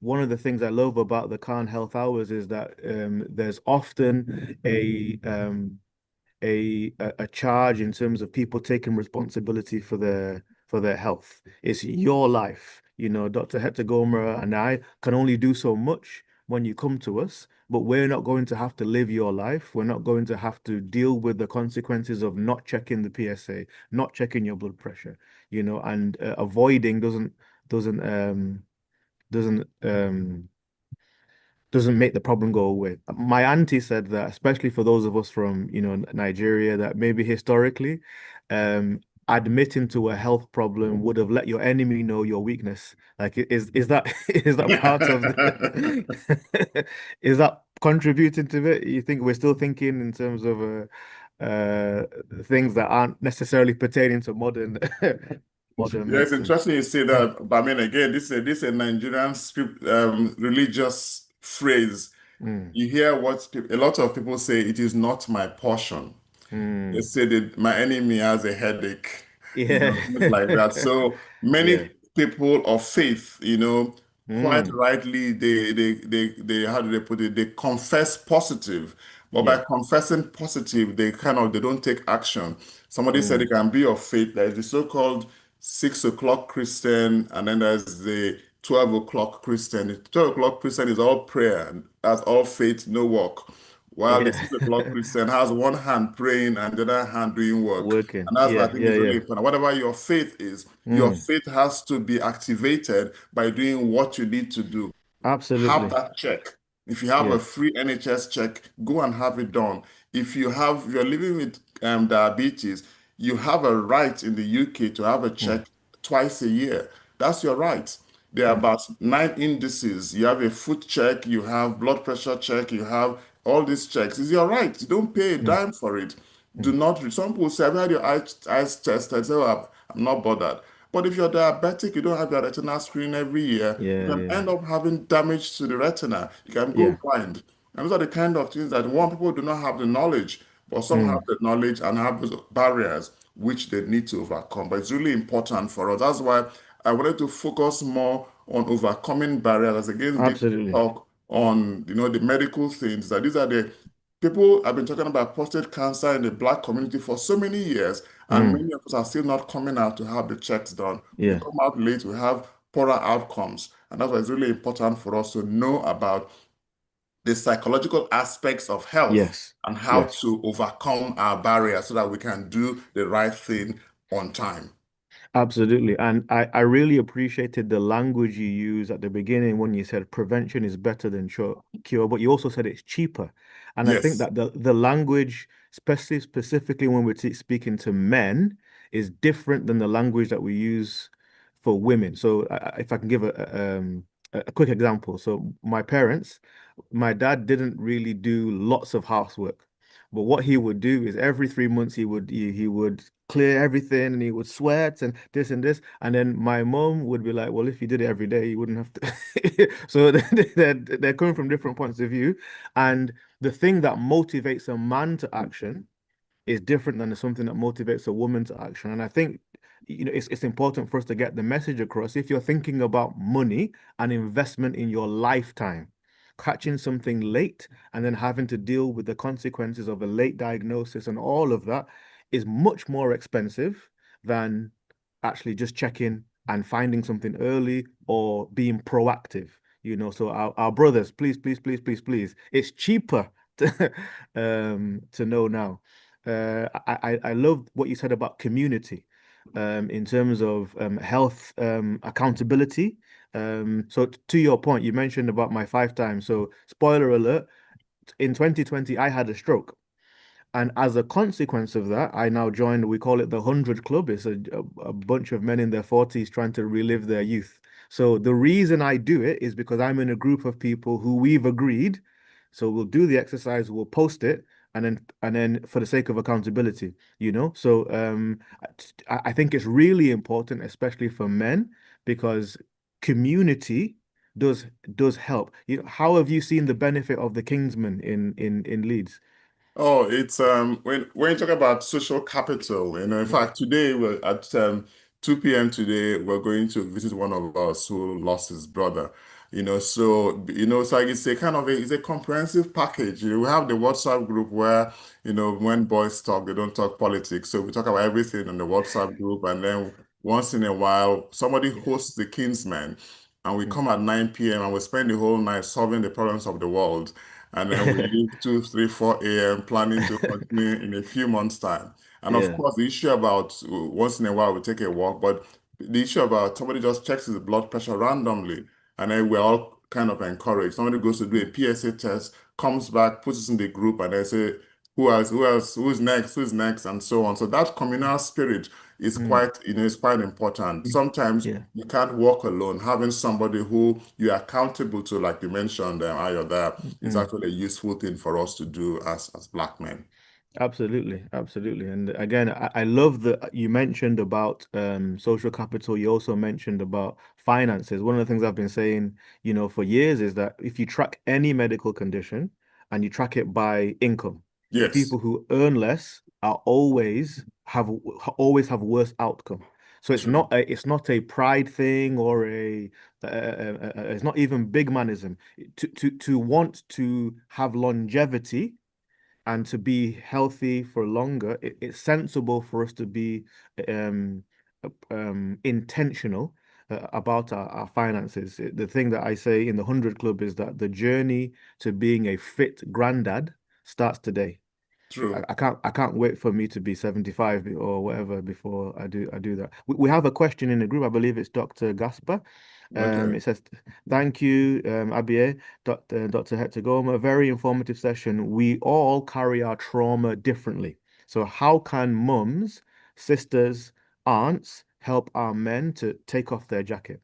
One of the things I love about the Khan Health Hours is that there's often a charge in terms of people taking responsibility for their health. It's your life. Dr. Hector-Goma and I can only do so much when you come to us, but we're not going to have to live your life. We're not going to have to deal with the consequences of not checking the PSA, not checking your blood pressure, and avoiding doesn't doesn't make the problem go away. My auntie said that, especially for those of us from, Nigeria, that maybe historically, um, admitting to a health problem would have let your enemy know your weakness. Like, is that is that part of the is that contributing to it? You think we're still thinking in terms of things that aren't necessarily pertaining to modern Yeah, it's medicine? interesting you say that, but I mean, again, this is a Nigerian script, religious phrase. Mm, You hear what a lot of people say, it is not my portion. They mm, say that my enemy has a headache, yeah. things like that. So Yeah. many people of faith, quite Mm, rightly, they how do they put it? They confess positive, but by yeah. confessing positive, they don't take action. Somebody said it Mm, can be of faith. There's the so-called 6 o'clock Christian, and then there's the 12 o'clock Christian. The 12 o'clock Christian is all prayer, and that's all faith, no work. While the yeah. 6 o'clock Christian has one hand praying and the other hand doing work. Working. And that's what Yeah, I think yeah, is really yeah. important. Whatever your faith is, your Mm, faith has to be activated by doing what you need to do. Have absolutely. that check. If you have a Yeah. free NHS check, go and have it done. If you're living with diabetes, you have a right in the UK to have a Mm, check twice a year. That's your right. There are mm, about 9 indices. You have a foot check, you have blood pressure check, you have all these checks. It's your right. You don't pay a mm, dime for it. Do mm. not, some people say, I've had your eyes tested. Say, oh, I'm not bothered. But if you're diabetic, you don't have your retina screen every year, you Yeah, can yeah. end up having damage to the retina. You can go Yeah. blind. And those are the kind of things that one, people do not have the knowledge, but some have Mm, the knowledge and have those barriers which they need to overcome. But it's really important for us. That's why I wanted to focus more on overcoming barriers against give absolutely. talk on the medical things. That these are the people have been talking about prostate cancer in the Black community for so many years, and Mm, many of us are still not coming out to have the checks done. We yeah. come out late, we have poorer outcomes, and that's why it's really important for us to know about the psychological aspects of health Yes. and how Yes. to overcome our barriers so that we can do the right thing on time. Absolutely. And I really appreciated the language you used at the beginning when you said prevention is better than cure, but you also said it's cheaper. And I think Yes. that the language, especially specifically when we're speaking to men, is different than the language that we use for women. So if I can give a quick example. So my parents, my dad didn't really do lots of housework. But what he would do is every 3 months he would clear everything and he would sweat and this. And then my mom would be like, well, if you did it every day, you wouldn't have to. So they're coming from different points of view. And the thing that motivates a man to action is different than something that motivates a woman to action. And I think it's important for us to get the message across. If you're thinking about money and investment in your lifetime, catching something late and then having to deal with the consequences of a late diagnosis and all of that is much more expensive than actually just checking and finding something early or being proactive. So our brothers, please, please, please, please, please, it's cheaper to know now. I love what you said about community in terms of health accountability. So to your point, you mentioned about my 5 times. So spoiler alert, in 2020, I had a stroke. And as a consequence of that, I now joined, we call it the 100 Club. It's a bunch of men in their 40s trying to relive their youth. So the reason I do it is because I'm in a group of people who we've agreed. So we'll do the exercise, we'll post it, and then for the sake of accountability. So I think it's really important, especially for men, because community does help. How have you seen the benefit of the Kingsman in Leeds? Oh, it's when you talk about social capital, in fact, today we're at 2 p.m. today, we're going to visit one of us who lost his brother. So it's a kind of it's a comprehensive package. We have the WhatsApp group where, when boys talk, they don't talk politics. So we talk about everything in the WhatsApp group, and then once in a while, somebody hosts the Kingsmen, and we Mm. come at 9 p.m. and we spend the whole night solving the problems of the world. And then we leave 2, 3, 4 a.m. planning to continue in a few months' time. And of Yeah. course, the issue about once in a while we take a walk, but the issue about somebody just checks his blood pressure randomly, and then we're all kind of encouraged. Somebody goes to do a PSA test, comes back, puts us in the group, and they say, who else, who's next, and so on. So that communal spirit is Mm. quite important. Sometimes Yeah. you can't walk alone. Having somebody who you're accountable to, like you mentioned, Ayo, there, is Mm. actually a useful thing for us to do as Black men. Absolutely, absolutely. And again, I love that you mentioned about social capital. You also mentioned about finances. One of the things I've been saying, for years is that if you track any medical condition and you track it by income, the Yes, people who earn less are always have worse outcome. So true, it's not a pride thing or it's not even big manism. To want to have longevity and to be healthy for longer, it's sensible for us to be um, intentional about our finances. The thing that I say in the 100 Club is that the journey to being a fit granddad starts today. true. I can't wait for me to be 75 or whatever before I do that. We have a question in the group. I believe it's Dr. Gasper. Okay. It says, thank you, Abiye, Dr. Hector-Goma. Very informative session. We all carry our trauma differently. So how can mums, sisters, aunts help our men to take off their jacket?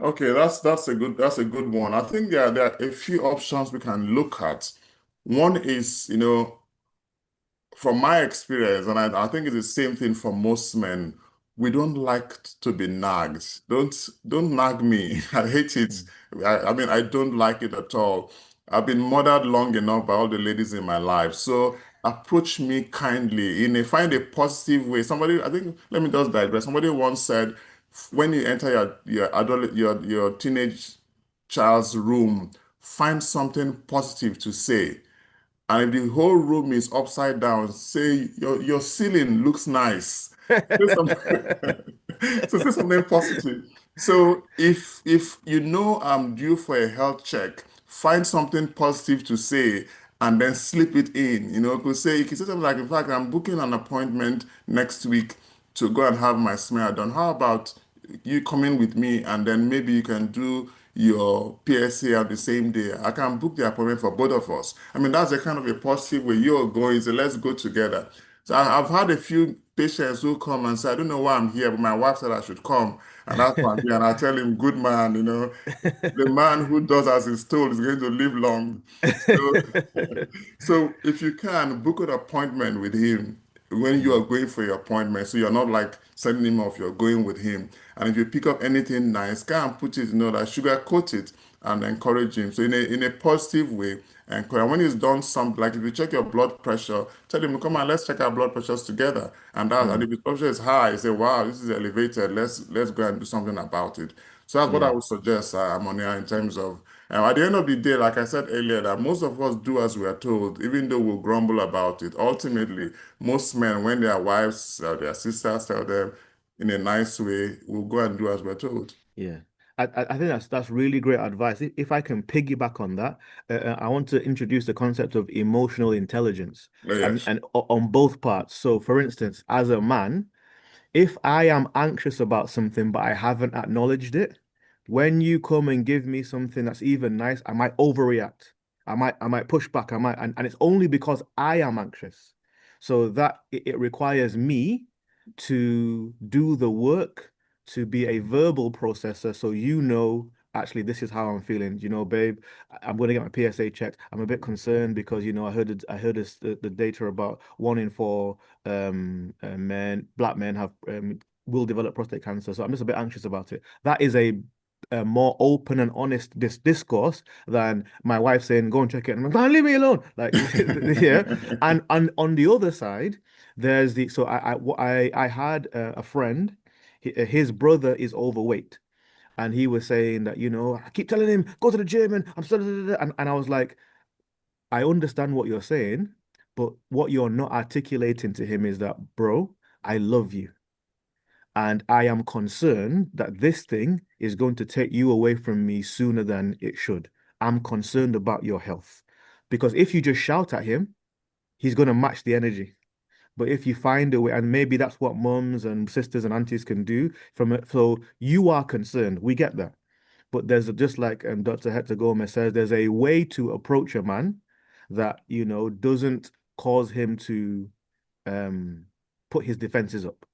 Okay, that's a good one. I think there are a few options we can look at. One is, from my experience, and I think it's the same thing for most men, we don't like to be nagged. Don't nag me. I hate it. Mm. I mean, I don't like it at all. I've been mothered long enough by all the ladies in my life. So approach me kindly find a positive way. Somebody, I think, let me just digress. Somebody once said, when you enter your teenage child's room, find something positive to say. And if the whole room is upside down, say your ceiling looks nice. Say something, so say something positive. So if I'm due for a health check, find something positive to say and then slip it in. You can say something like, in fact, I'm booking an appointment next week to go and have my smear done. How about you come in with me and then maybe you can do your PSA on the same day. I can book the appointment for both of us. I mean, that's a kind of a positive way you're going. So let's go together. So I've had a few patients who come and say, I don't know why I'm here, but my wife said I should come. And that's why I'm here. And I tell him, good man, the man who does as he's told is going to live long. So, so if you can, book an appointment with him when you are Mm. going for your appointment. So you're not like sending him off, you're going with him. And if you pick up anything nice, go and put it, that sugar coat it and encourage him. So in a positive way, and when he's done something, like if you check your blood pressure, tell him, come on, let's check our blood pressures together. And if his blood pressure is high, say, wow, this is elevated. Let's go and do something about it. So that's what I Yeah. would suggest, Amonia, in terms of at the end of the day, like I said earlier, that most of us do as we are told, even though we'll grumble about it. Ultimately, most men, when their wives or their sisters tell them in a nice way, will go and do as we're told. Yeah. I think that's really great advice. If I can piggyback on that, I want to introduce the concept of emotional intelligence Oh, yes. and on both parts. So, for instance, as a man, if I am anxious about something but I haven't acknowledged it, when you come and give me something that's even nice, I might overreact. I might push back. And it's only because I am anxious. So that it requires me to do the work to be a verbal processor so actually this is how I'm feeling. Babe, I'm going to get my PSA checked. I'm a bit concerned because the data about 1 in 4 black men will develop prostate cancer. So I'm just a bit anxious about it. That is a more open and honest discourse than my wife saying, "Go and check it." And I'm like, "Leave me alone." Like, yeah. And on the other side, there's the so I had a friend. His brother is overweight, and he was saying that I keep telling him go to the gym, and I'm still and I was like, I understand what you're saying, but what you're not articulating to him is that, bro, I love you. And I am concerned that this thing is going to take you away from me sooner than it should. I'm concerned about your health. Because if you just shout at him, he's going to match the energy. But if you find a way, and maybe that's what mums and sisters and aunties can do from it. So you are concerned. We get that. But there's just like Dr. Hector-Goma says, there's a way to approach a man that, doesn't cause him to put his defenses up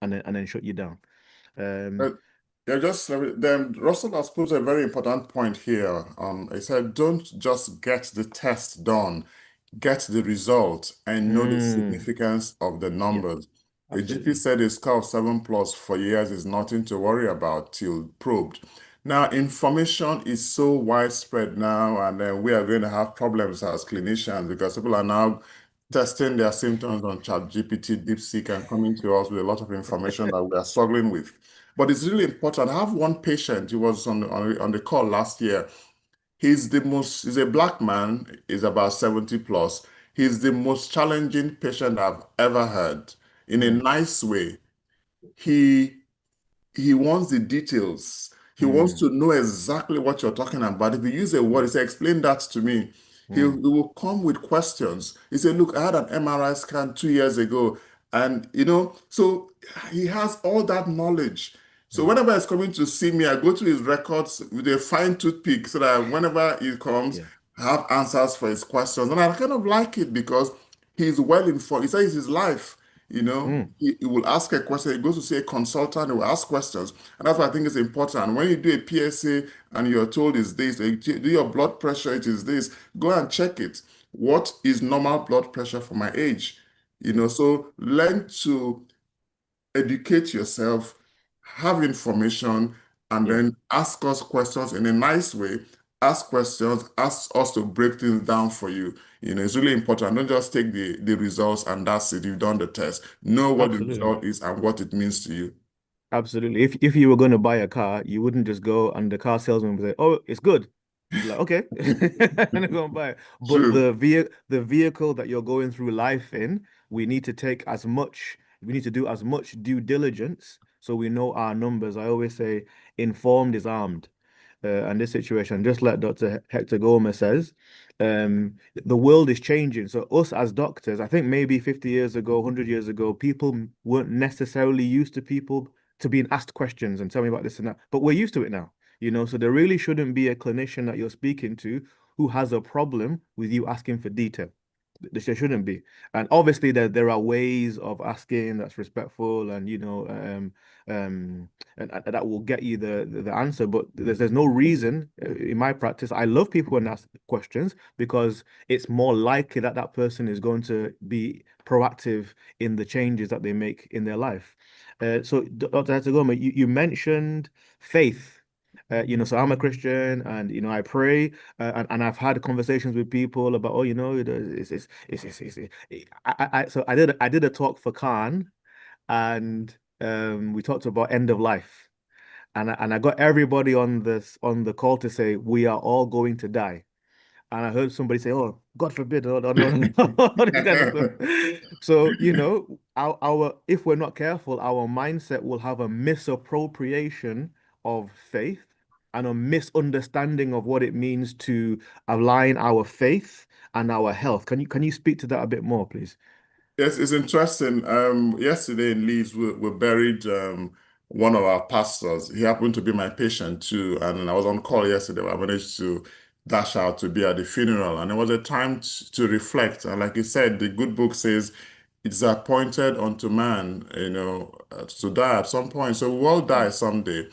and then shut you down. Uh, yeah, just then Russell has put a very important point here. He said, don't just get the test done, get the result and know the Mm, significance of the yeah, numbers. The GP absolutely. said a score of 7+ for years is nothing to worry about till probed. Now, information is so widespread now, and then we are going to have problems as clinicians because people are now testing their symptoms on ChatGPT, DeepSeek, and coming to us with a lot of information that we are struggling with. But it's really important. I have one patient, he was on the call last year. He's a black man, he's about 70 plus. He's the most challenging patient I've ever had in a Mm, nice way. He he wants the details. He wants mm, to know exactly what you're talking about. If you use a word, he said, explain that to me. He mm, will come with questions. He said, look, I had an MRI scan 2 years ago. And, so he has all that knowledge. So mm, whenever he's coming to see me, I go to his records with a fine toothpick so that whenever he comes, yeah. I have answers for his questions. And I kind of like it because he's well informed. He says it's his life. Mm, He will ask a question. He goes to see a consultant. He will ask questions, and that's why I think it's important. When you do a PSA and you're told it's this, do your blood pressure, it is this. Go and check it. What is normal blood pressure for my age? yeah. So learn to educate yourself, have information, and Yeah. then ask us questions in a nice way. Ask questions, ask us to break things down for you. It's really important. Don't just take the results and that's it. You've done the test. Know what the Absolutely. result is and what it means to you. Absolutely. If you were going to buy a car, you wouldn't just go and the car salesman would say, "Oh, it's good." You'd be like, "Okay," and go and buy it. But True. the vehicle that you're going through life in, we need to do as much due diligence so we know our numbers. I always say, informed is armed. And this situation, just like Dr. Hector-Goma says, the world is changing. So us as doctors, I think maybe 50 years ago, 100 years ago, people weren't necessarily used to being asked questions and tell me about this and that. But we're used to it now, so there really shouldn't be a clinician that you're speaking to who has a problem with you asking for detail. There shouldn't be. And obviously there are ways of asking that's respectful and and that will get you the answer. But there's no reason in my practice. I love people when ask questions because it's more likely that that person is going to be proactive in the changes that they make in their life. So, Dr. Hector-Goma, you mentioned faith. So I'm a Christian, and I pray, and I've had conversations with people about, oh, so I did a talk for Khan, and we talked about end of life, and I got everybody on the call to say we are all going to die. And I heard somebody say, "Oh, God forbid!" Oh, no, no, no, all this kind of stuff. So, our if we're not careful, our mindset will have a misappropriation of faith and a misunderstanding of what it means to align our faith and our health. Can you speak to that a bit more, please? Yes, it's interesting. Yesterday in Leeds, we buried one of our pastors. He happened to be my patient too, and I was on call yesterday. I managed to dash out to be at the funeral, and it was a time to reflect. And like you said, the good book says it's appointed unto man, to die at some point. So we'll all die someday.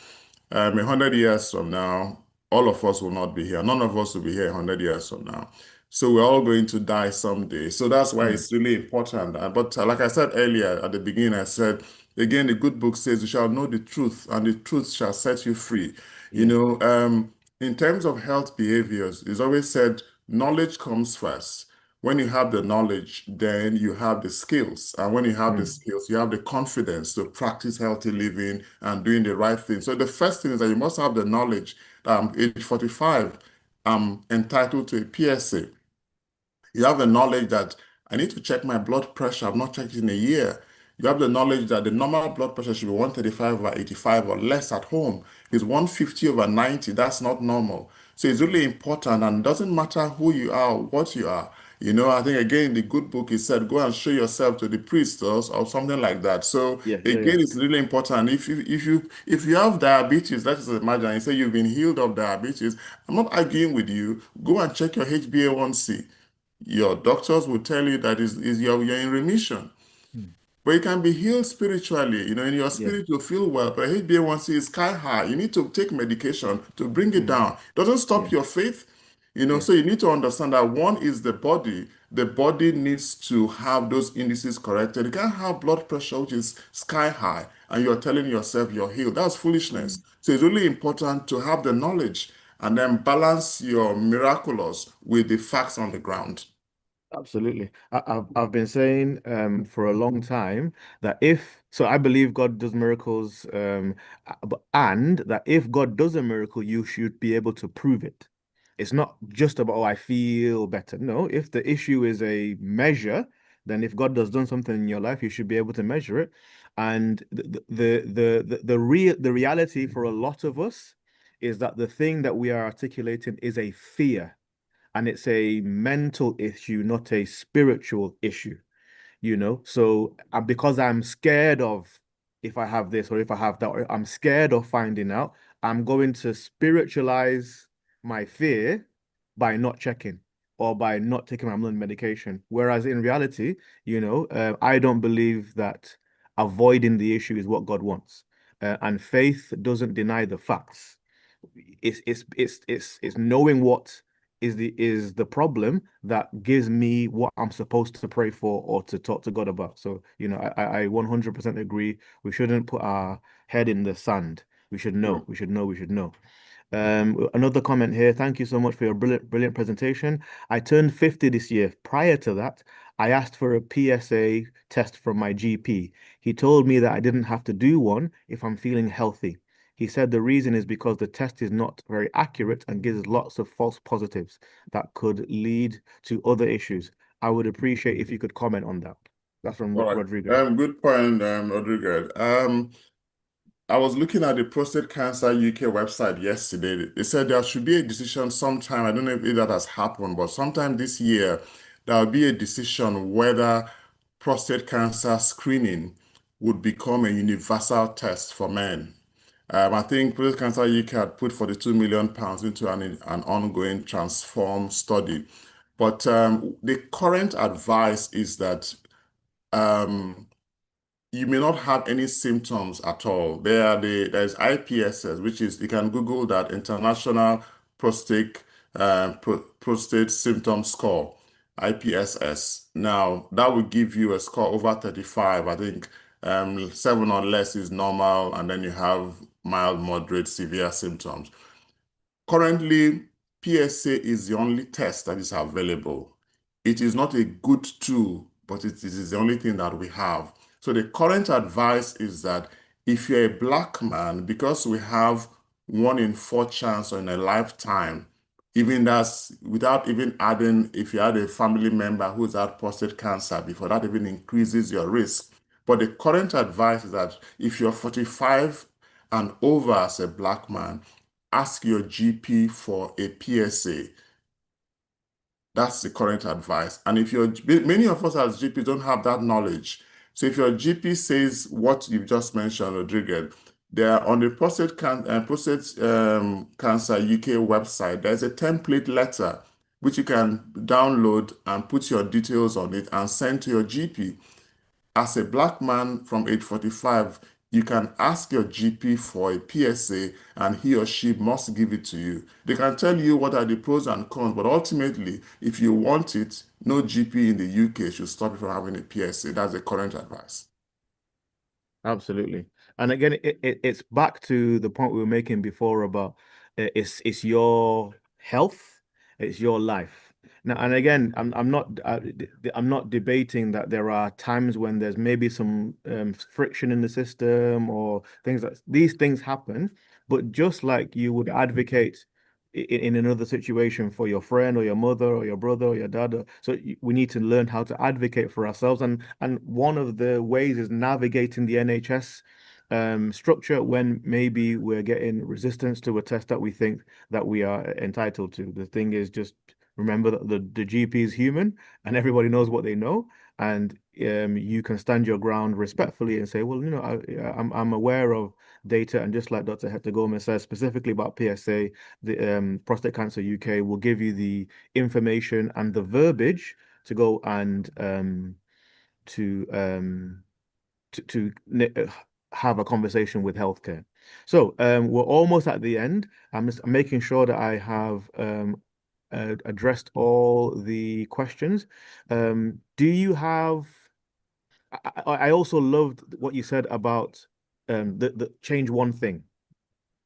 100 years from now, all of us will not be here. None of us will be here 100 years from now. So we're all going to die someday. So that's why Mm, it's really important. But like I said earlier at the beginning, I said, again, the good book says, you shall know the truth, and the truth shall set you free. You yeah. know, um, in terms of health behaviors, it's always said knowledge comes first. When you have the knowledge, then you have the skills. And when you have the Mm, skills, you have the confidence to practice healthy living and doing the right thing. So the first thing is that you must have the knowledge that I'm age 45, I'm entitled to a PSA. You have the knowledge that I need to check my blood pressure. I've not checked it in a year. You have the knowledge that the normal blood pressure should be 135 over 85 or less at home. It's 150 over 90. That's not normal. So it's really important, and it doesn't matter who you are or what you are. I think again, the good book is said, go and show yourself to the priest or something like that. So Yeah, yeah, yeah. again, it's really important. If you have diabetes, let's just imagine, you say you've been healed of diabetes. I'm not arguing with you. Go and check your HbA1c. Your doctors will tell you that you're in remission. Mm, But you can be healed spiritually. In your yeah. spirit, you feel well, but HbA1c is sky high. You need to take medication to bring it Mm, down. It doesn't stop yeah, your faith. yeah. So you need to understand that one is the body. The body needs to have those indices corrected. You can't have blood pressure, which is sky high, and you're telling yourself you're healed. That's foolishness. Mm. So it's really important to have the knowledge and then balance your miraculous with the facts on the ground. Absolutely. I've been saying for a long time that I believe God does miracles, and that if God does a miracle, you should be able to prove it. It's not just about, oh, I feel better. No, if the issue is a measure, then if God has done something in your life, you should be able to measure it. And the reality for a lot of us is that the thing that we are articulating is a fear, and it's a mental issue, not a spiritual issue. So because I'm scared of if I have this or if I have that, or I'm scared of finding out, I'm going to spiritualize my fear by not checking or by not taking my blood medication. Whereas in reality, I don't believe that avoiding the issue is what God wants. And faith doesn't deny the facts. It's knowing what is the problem that gives me what I'm supposed to pray for or to talk to God about. So, I 100% agree. We shouldn't put our head in the sand. We should know. We should know. We should know. Another comment here. Thank you so much for your brilliant, brilliant presentation. I turned 50 this year. Prior to that, I asked for a PSA test from my GP. He told me that I didn't have to do one if I'm feeling healthy. He said the reason is because the test is not very accurate and gives lots of false positives that could lead to other issues. I would appreciate if you could comment on that. That's from All right. Rodrigo. Good point, Rodrigo. I was looking at the Prostate Cancer UK website yesterday. They said there should be a decision sometime. I don't know if that has happened, but sometime this year, there will be a decision whether prostate cancer screening would become a universal test for men. I think Prostate Cancer UK had put £42 million into an ongoing transform study. But the current advice is that um, you may not have any symptoms at all. There's IPSS, which is, you can Google that, International Prostate Symptom Score, IPSS. Now, that will give you a score over 35. I think 7 or less is normal, and then you have mild, moderate, severe symptoms. Currently, PSA is the only test that is available. It is not a good tool, but it is the only thing that we have. So the current advice is that if you're a black man, because we have 1 in 4 chance in a lifetime, even that's without even adding if you had a family member who's had prostate cancer before, that even increases your risk. But the current advice is that if you're 45 and over as a black man, ask your GP for a PSA. That's the current advice. And if many of us as GPs don't have that knowledge. So if your GP says what you've just mentioned, Rodriguez, there on the prostate cancer UK website, there's a template letter which you can download and put your details on it and send to your GP. As a black man from age 45, you can ask your GP for a PSA and he or she must give it to you. They can tell you what are the pros and cons, but ultimately, if you want it, no GP in the UK should stop you from having a PSA. That's the current advice. Absolutely. And again, it's back to the point we were making before about it's your health, it's your life. Now, and again, I'm not debating that there are times when there's maybe some friction in the system or things that these things happen, but just like you would advocate in another situation for your friend or your mother or your brother or your dad. So we need to learn how to advocate for ourselves. And one of the ways is navigating the NHS structure when maybe we're getting resistance to a test that we think that we are entitled to. The thing is just remember that the GP is human and everybody knows what they know. And you can stand your ground respectfully and say, well, I'm aware of data. And just like Dr. Hector-Goma says, specifically about PSA, the Prostate Cancer UK will give you the information and the verbiage to go and to have a conversation with healthcare. So we're almost at the end. I'm making sure that I have addressed all the questions. Do you have? I also loved what you said about the change one thing.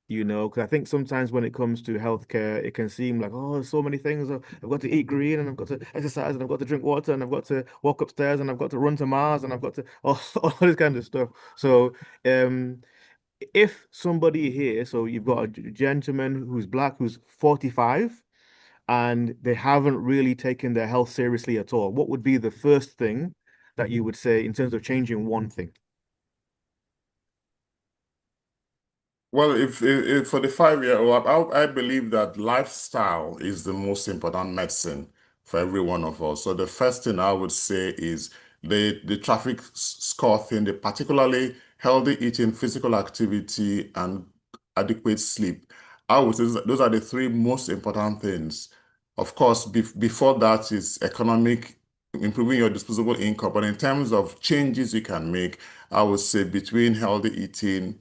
Because I think sometimes when it comes to healthcare, it can seem like, oh, there's so many things. I've got to eat green and I've got to exercise and I've got to drink water and I've got to walk upstairs and I've got to run to Mars and I've got to all this kind of stuff. So if somebody here, so you've got a gentleman who's black, who's 45, and they haven't really taken their health seriously at all, what would be the first thing that you would say in terms of changing one thing? Well, if for the 5-year-old, I believe that lifestyle is the most important medicine for every one of us. So the first thing I would say is the traffic score thing, the particularly healthy eating, physical activity, and adequate sleep. I would say those are the 3 most important things. Of course, before that is economic, improving your disposable income. But in terms of changes you can make, I would say between healthy eating,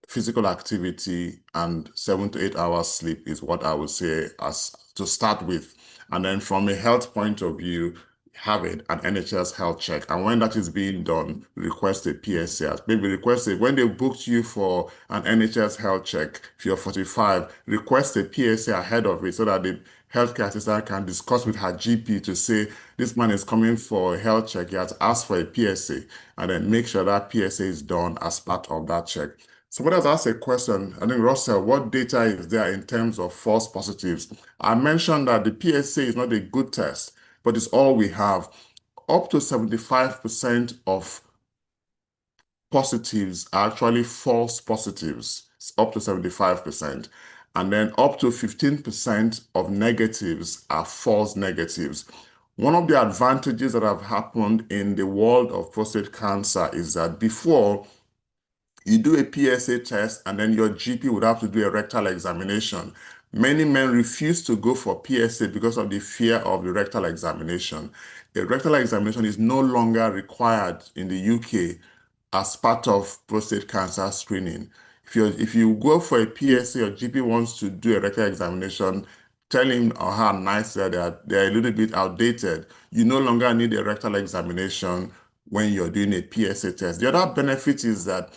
physical activity, and 7 to 8 hours sleep is what I would say as to start with. And then from a health point of view, have an NHS health check. And when that is being done, request a PSA. Maybe request it when they booked you for an NHS health check. If you're 45, request a PSA ahead of it so that the healthcare assistant can discuss with her GP to say, this man is coming for a health check. He has asked for a PSA, and then make sure that PSA is done as part of that check. Somebody has asked a question, I think, Russell, what data is there in terms of false positives? I mentioned that the PSA is not a good test, but it's all we have. Up to 75% of positives are actually false positives. It's up to 75%. And then up to 15% of negatives are false negatives. One of the advantages that have happened in the world of prostate cancer is that before, you do a PSA test and then your GP would have to do a rectal examination. Many men refuse to go for PSA because of the fear of the rectal examination. A rectal examination is no longer required in the UK as part of prostate cancer screening. If you go for a PSA, your GP wants to do a rectal examination, tell him or her nicely that they're a little bit outdated. You no longer need a rectal examination when you're doing a PSA test. The other benefit is that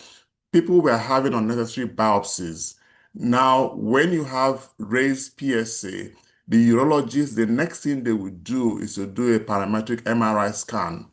people were having unnecessary biopsies, Now, when you have raised PSA, the urologist, the next thing they will do is to do a parametric MRI scan.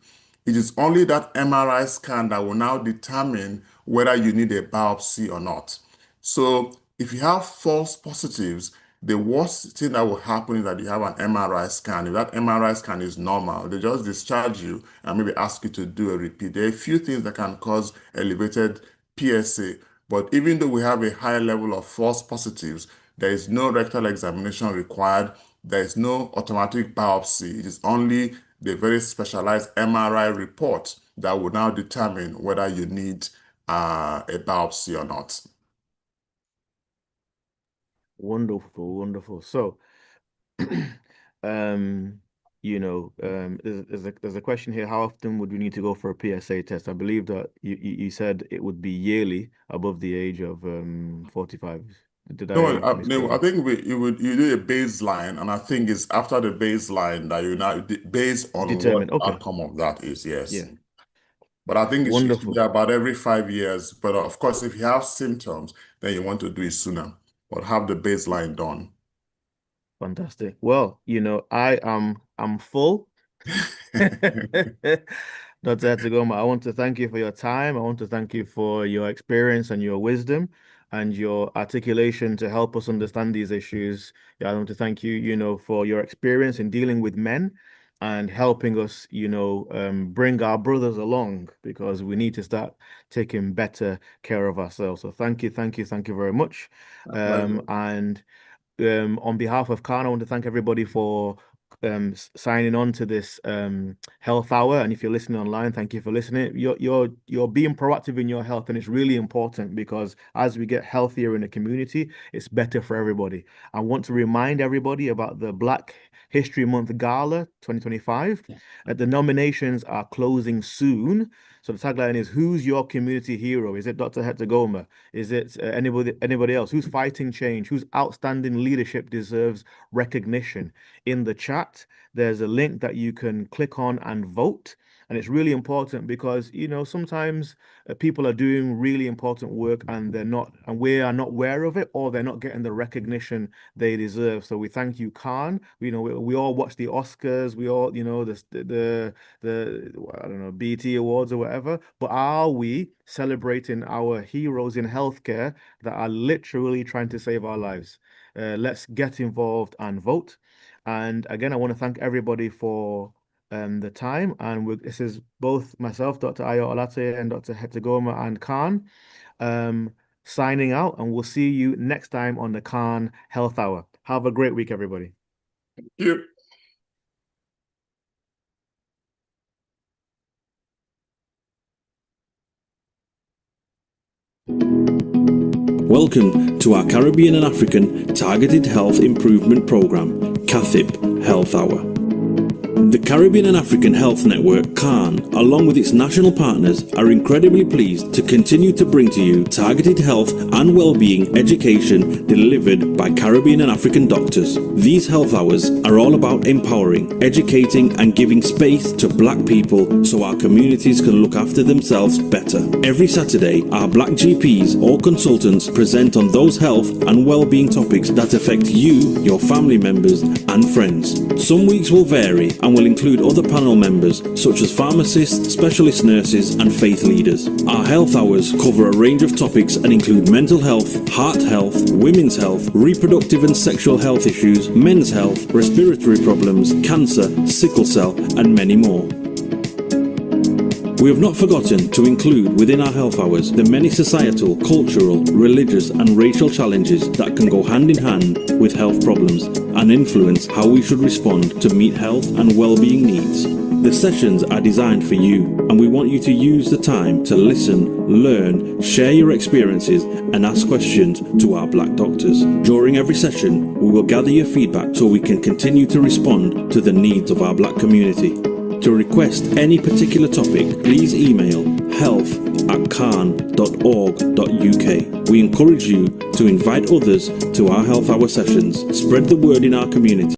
It is only that MRI scan that will now determine whether you need a biopsy or not. So if you have false positives, the worst thing that will happen is that you have an MRI scan. If that MRI scan is normal, they just discharge you and maybe ask you to do a repeat. There are a few things that can cause elevated PSA, but even though we have a high level of false positives, there is no rectal examination required. There is no automatic biopsy. It is only the very specialized MRI report that will now determine whether you need a biopsy or not. Wonderful, wonderful. So, there's a question here. How often would we need to go for a PSA test? I believe that you said it would be yearly above the age of 45. Did No, I no, I think you do a baseline, and I think it's after the baseline that you now based on what determine? the Okay. outcome of that is, yes. Yeah. But I think it should Wonderful. be about every 5 years. But of course, if you have symptoms, then you want to do it sooner, but have the baseline done. Fantastic. Well, I'm full. Dr. Hector-Goma, I want to thank you for your time. I want to thank you for your experience and your wisdom and your articulation to help us understand these issues. Yeah, I want to thank you, for your experience in dealing with men and helping us, bring our brothers along, because we need to start taking better care of ourselves. So thank you very much. And on behalf of Khan, I want to thank everybody for signing on to this health hour. And if you're listening online, thank you for listening. You're being proactive in your health, and it's really important, because as we get healthier in the community, it's better for everybody. I want to remind everybody about the Black History Month Gala 2025. The nominations are closing soon. So the tagline is, who's your community hero? Is it Dr. Hector-Goma? Is it anybody else? Who's fighting change? Whose outstanding leadership deserves recognition? In the chat, there's a link that you can click on and vote. And it's really important because, sometimes people are doing really important work and we are not aware of it, or they're not getting the recognition they deserve. So we thank you, Khan. We all watch the Oscars, we all, the I don't know, BT Awards or whatever. But are we celebrating our heroes in healthcare that are literally trying to save our lives? Let's get involved and vote. And again, I want to thank everybody for the time. And this is both myself, Dr. Ayo Olate, and Dr. Hector-Goma and Khan signing out. And we'll see you next time on the Khan Health Hour. Have a great week, everybody. Thank you. Welcome to our Caribbean and African Targeted Health Improvement Program, CATHIP Health Hour. The Caribbean and African Health Network, CARN, along with its national partners, are incredibly pleased to continue to bring to you targeted health and well-being education delivered by Caribbean and African doctors. These health hours are all about empowering, educating and giving space to Black people so our communities can look after themselves better. Every Saturday, our Black GPs or consultants present on those health and well-being topics that affect you, your family members and friends. Some weeks will vary and will include other panel members such as pharmacists, specialist nurses and faith leaders. Our health hours cover a range of topics and include mental health, heart health, women's health, reproductive and sexual health issues, men's health, respiratory problems, cancer, sickle cell and many more. We have not forgotten to include within our health hours the many societal, cultural, religious and racial challenges that can go hand in hand with health problems and influence how we should respond to meet health and well-being needs. The sessions are designed for you, and we want you to use the time to listen, learn, share your experiences and ask questions to our Black doctors. During every session, we will gather your feedback so we can continue to respond to the needs of our Black community. To request any particular topic, please email health@carn.org.uk. We encourage you to invite others to our health hour sessions. Spread the word in our community.